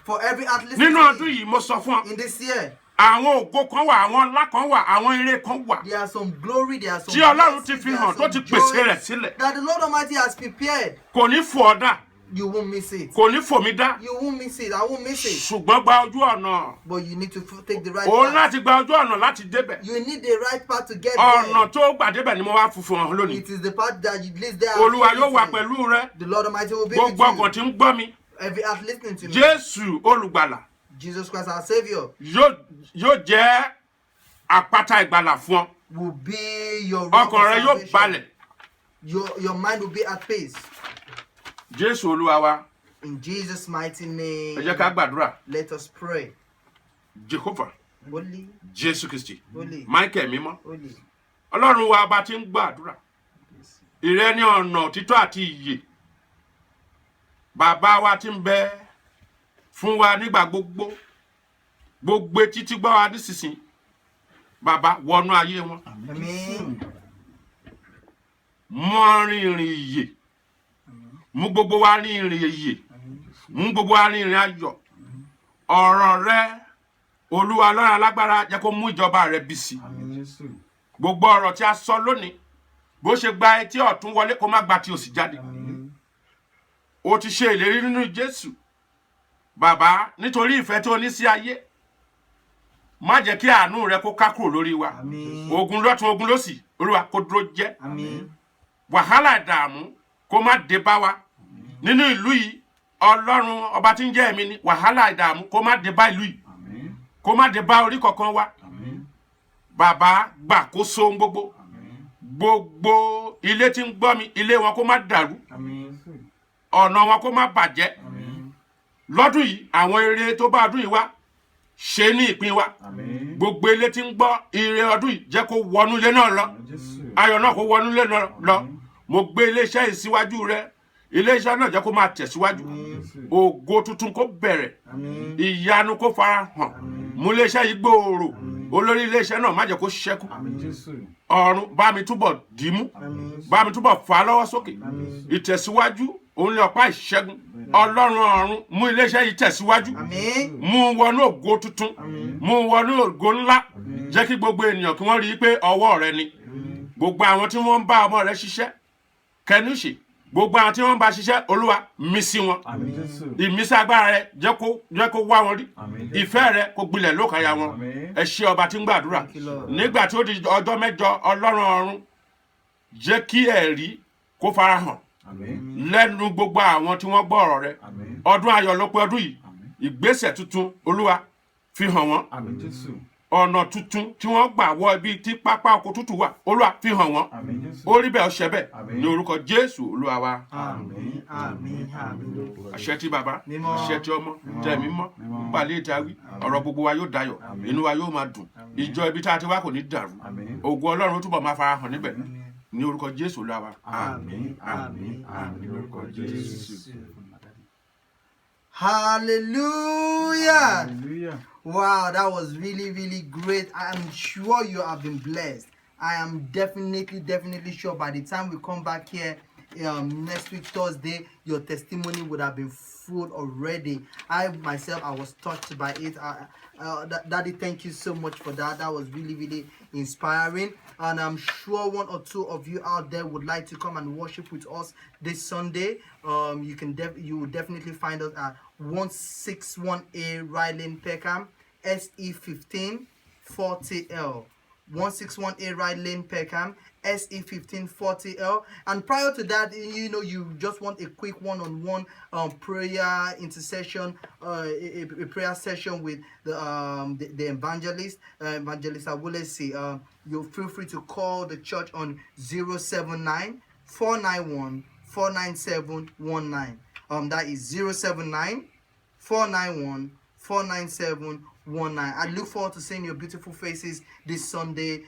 For every athlete Nínú ọdún yìí mo sọ fún ọ. in this year, Àwọn ògo kan wà, àwọn ọlá kan wà, àwọn ire kan wà. there are some glory, there are some Tí Ọlọ́run ti blessings, fi there hàn are tó ti some pèsè joy rẹ̀ sílẹ̀. that the Lord Almighty has prepared. Kò ní fò ọ́ dà. You won't miss it. Kò ní fò mí dá. You won't miss it. I won't miss it. Ṣùgbọ́n gba ojú ọ̀nà. But you need to take the right Òun path. láti gba ojú ọ̀nà láti débẹ̀. You need the right path to get Ọ̀nà there. tó gbà débẹ̀ ni mo wá fún ọ lónìí. It is the path that leads there. Olúwa yóò wà pẹ̀lú rẹ. The Lord Almighty will be with Gbogbo ọkàn you. tí ń gbọ́ mi. Every heart listening to me. Jésù olùgbàlà Jesus Christ, our Savior, yóò jẹ́ àpáta ìgbàlà fún ọ. will be your rock Ọkàn rẹ of yóò balẹ̀. salvation. Your mind will be at peace. Jésù Olúwa wa. In Jesus' mighty Ẹ jẹ́ name, ká gbàdúrà. let us pray. Jehovah, Holy, Jésù Kristi, holy, Michael mímọ́. holy. Ọlọ́run wa bá ti ń gbàdúrà. Ìrẹ ni ọ̀nà òtítọ́ àti ìyè. Bàbá wa ti ń bẹ fún wa nígbà gbogbo. Gbogbo etí tí gbọ́ wa nísinsìnyí. Bàbá wọnú ayé wọn. Amen. Mọ rin ìrìn ìyè. Mú gbogbo wa rin ìrìn ìyè. Mú gbogbo wa rin ìrìn ayọ̀. Ọ̀rọ̀ rẹ Olúwa Ọlọ́run alágbára jẹ́ kó mú ìjọba rẹ bí sí. Gbogbo ọ̀rọ̀ tí a sọ lónìí bó ṣe gba etí ọ̀tún wọlé kó má gba ti òsì jáde. O ti ṣe ìlérí nínú Jésù. Bàbá nítorí ìfẹ́ tó ní sí ayé. Má jẹ́ kí àánú rẹ kó ká kúrò lórí wa. Amen. Ogun lọ́tún ogun lósì Olúwa kó dúró jẹ́. Amen. Wàhálà ìdààmú kó má dé bá wa. Nínú ìlú yìí Ọlọ́run ọba tí ń jẹ́ ẹ̀mí ni wàhálà ìdààmú kó má dé bá ìlú yìí. Kó má dé bá orí kankan wa. Bàbá gbàkóso gbogbo. Gbogbo ilé tí ń gbọ́ mi ilé wọn kó má dàrú. Ọ̀nà wọn kó má bàjẹ́. Lọ́dún yìí àwọn ire tó bá ọdún yìí wá ṣe ní ìpín wa. Gbogbo ilé tí ń gbọ́ ire ọdún yìí jẹ́ kó wọnú ilé náà lọ. Ayọ̀ náà kó wọnú ilé náà lọ. Mo gbé iléeṣẹ́ yìí síwájú rẹ. Iléeṣẹ́ náà jẹ́ kó máa tẹ̀síwájú. Ògo tuntun kó bẹ̀rẹ̀. Ìyanu kó fara hàn. Mú iléeṣẹ́ yìí gbòòrò. Olórí iléeṣẹ́ náà má jẹ́ kó ṣẹ́kù. Ọ̀run bá mi túbọ̀ dìímú. Bá mi túbọ̀ fà á lọ́wọ́ sókè. Ìtẹ̀síwájú òun ni ọ̀pá ìṣẹ́gun. Ọlọ́run ọ̀run mú iléeṣẹ́ yìí tẹ̀síwájú. Amen. Mú wọnú ògo tuntun. Mú wọnú ògo ńlá. Jẹ́ kí gbogbo ènìyàn kí wọ́n rí i pé ọwọ́ rẹ ni. Gbogbo àwọn tí wọ́n ń bá ọmọ rẹ ṣiṣẹ́ kẹnúṣe. Gbogbo àwọn tí wọ́n ń bá ṣiṣẹ́ Olúwa mí sí wọn. Ìmísí agbára rẹ jẹ́ kó wá wọn rí. Ìfẹ́ rẹ kó gbilẹ̀ lókàyà wọn. Ẹ ṣé ọba tí ń gbàdúrà. Nígbà tí ó di ọjọ́ mẹ́jọ Ọlọ́run ọ̀run jẹ́ kí ẹ̀rí kó fara hàn lẹ́nu gbogbo àwọn tí wọ́n gbọ́ ọ̀rọ̀ rẹ. Ọdún ayọ̀ ló pé ọdún yìí. Ìgbésẹ̀ tuntun Olúwa fi hàn wọ́n. Ọ̀nà tuntun tí wọ́n gbà wọ ibi tí pápá oko tútù wà Olúwa fi hàn wọ́n. Ó rí bẹ́ẹ̀ ó ṣe bẹ́ẹ̀ ní orúkọ Jésù Olúwa wa. Amen. Amen. Amen. Àṣẹ tí bàbá, Mímọ́. àṣẹ tí ọmọ, tẹ̀ mímọ́, pàlẹ́ ìdáwí, ọ̀rọ̀ gbogbo wa yóò dayọ̀, inú wa yóò máa dùn, ìjọ ibi tá a ti wá kò ní dàrú, ògo Ọlọ́run ó túbọ̀ máa fara hàn níbẹ̀, ní orúkọ Jésù Olúwa wa. Àmín, àmín, àmín, ní orúkọ Jésù. Hallelujah. Wow, that was really, really great. I am sure you have been blessed. I am definitely sure by the time we come back here, next week Thursday, your testimony would have been full already. I myself, I was touched by it. Daddy, thank you so much for that. That was really, really inspiring. And I'm sure one or two of you out there would like to come and worship with us this Sunday. You will definitely find us at 161A Ryland Peckham, SE15 40L. 161A Ride Lane Peckham, SE1540L. And prior to that, you just want a quick one-on-one prayer intercession, a prayer session with the evangelist, Evangelist Awolesi. You feel free to call the church on 079 491 49719. That is 079 491 49719. I look forward to seeing your beautiful faces this Sunday.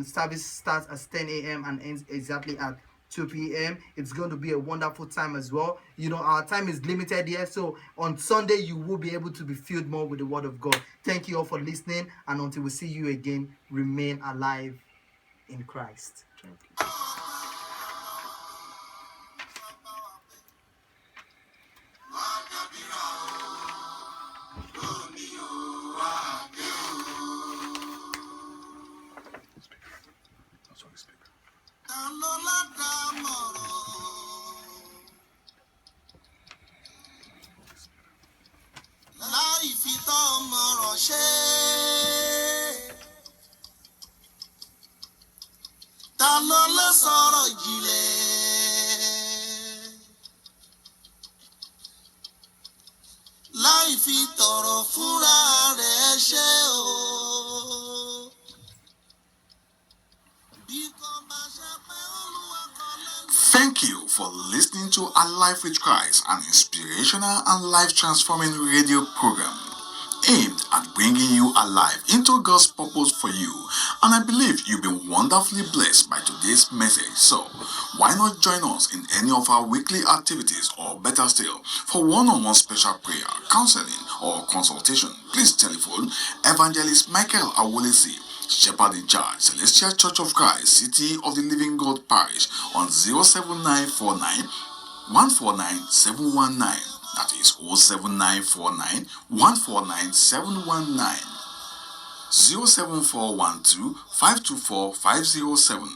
Service starts at 10 a.m. and ends exactly at 2 p.m. It's going to be a wonderful time as well. Our time is limited here, so on Sunday you will be able to be filled more with the Word of God. Thank you all for listening, and until we see you again, remain alive in Christ. Thank you. Ta ló lè sọ̀rọ̀ ìjìnlẹ̀? Láì fi tọ̀rọ̀ fúnra rẹ̀ ṣe o. Thank you for listening to A Life with Christ, an inspirational and life-transforming radio program aimed at bringing you alive into God's purpose for you. And I believe you've been wonderfully blessed by today's message. So, why not join us in any of our weekly activities, or better still, for one-on-one special prayer, counseling, or consultation? Please telephone Evangelist Michael Awolesi, Shepherd in Charge, Celestial Church of Christ, City of the Living God Parish, on 07949 149 719. That is 07949 149 719. 07412 524 507.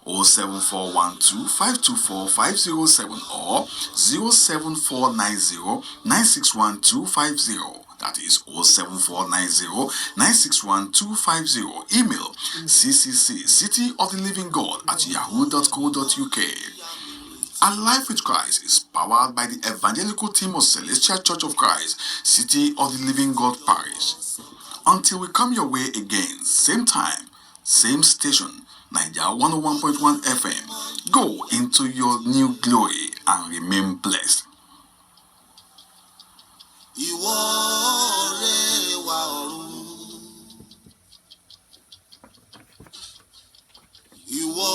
07412 524 507 or 07490 961 250. That is 07490 961 250. Email ccc City of the Living God at yahoo.co.uk. A Life with Christ is powered by the evangelical team of Celestial Church of Christ, City of the Living God Parish. Until we come your way again, same time, same station, Nigeria 101.1 FM. Go into your new glory and remain blessed. Ìwọ ọ̀rẹ́ wa ọ̀run, ìwọ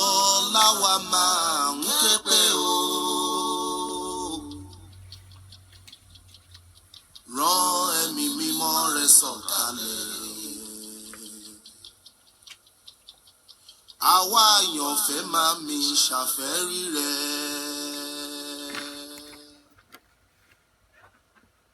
láwa máa ń ké pè o. Rán ẹ̀mí mímọ́ rẹ sọ̀kalẹ̀. Àwa àyànfẹ́ máa mi ṣàfẹ́rí rẹ.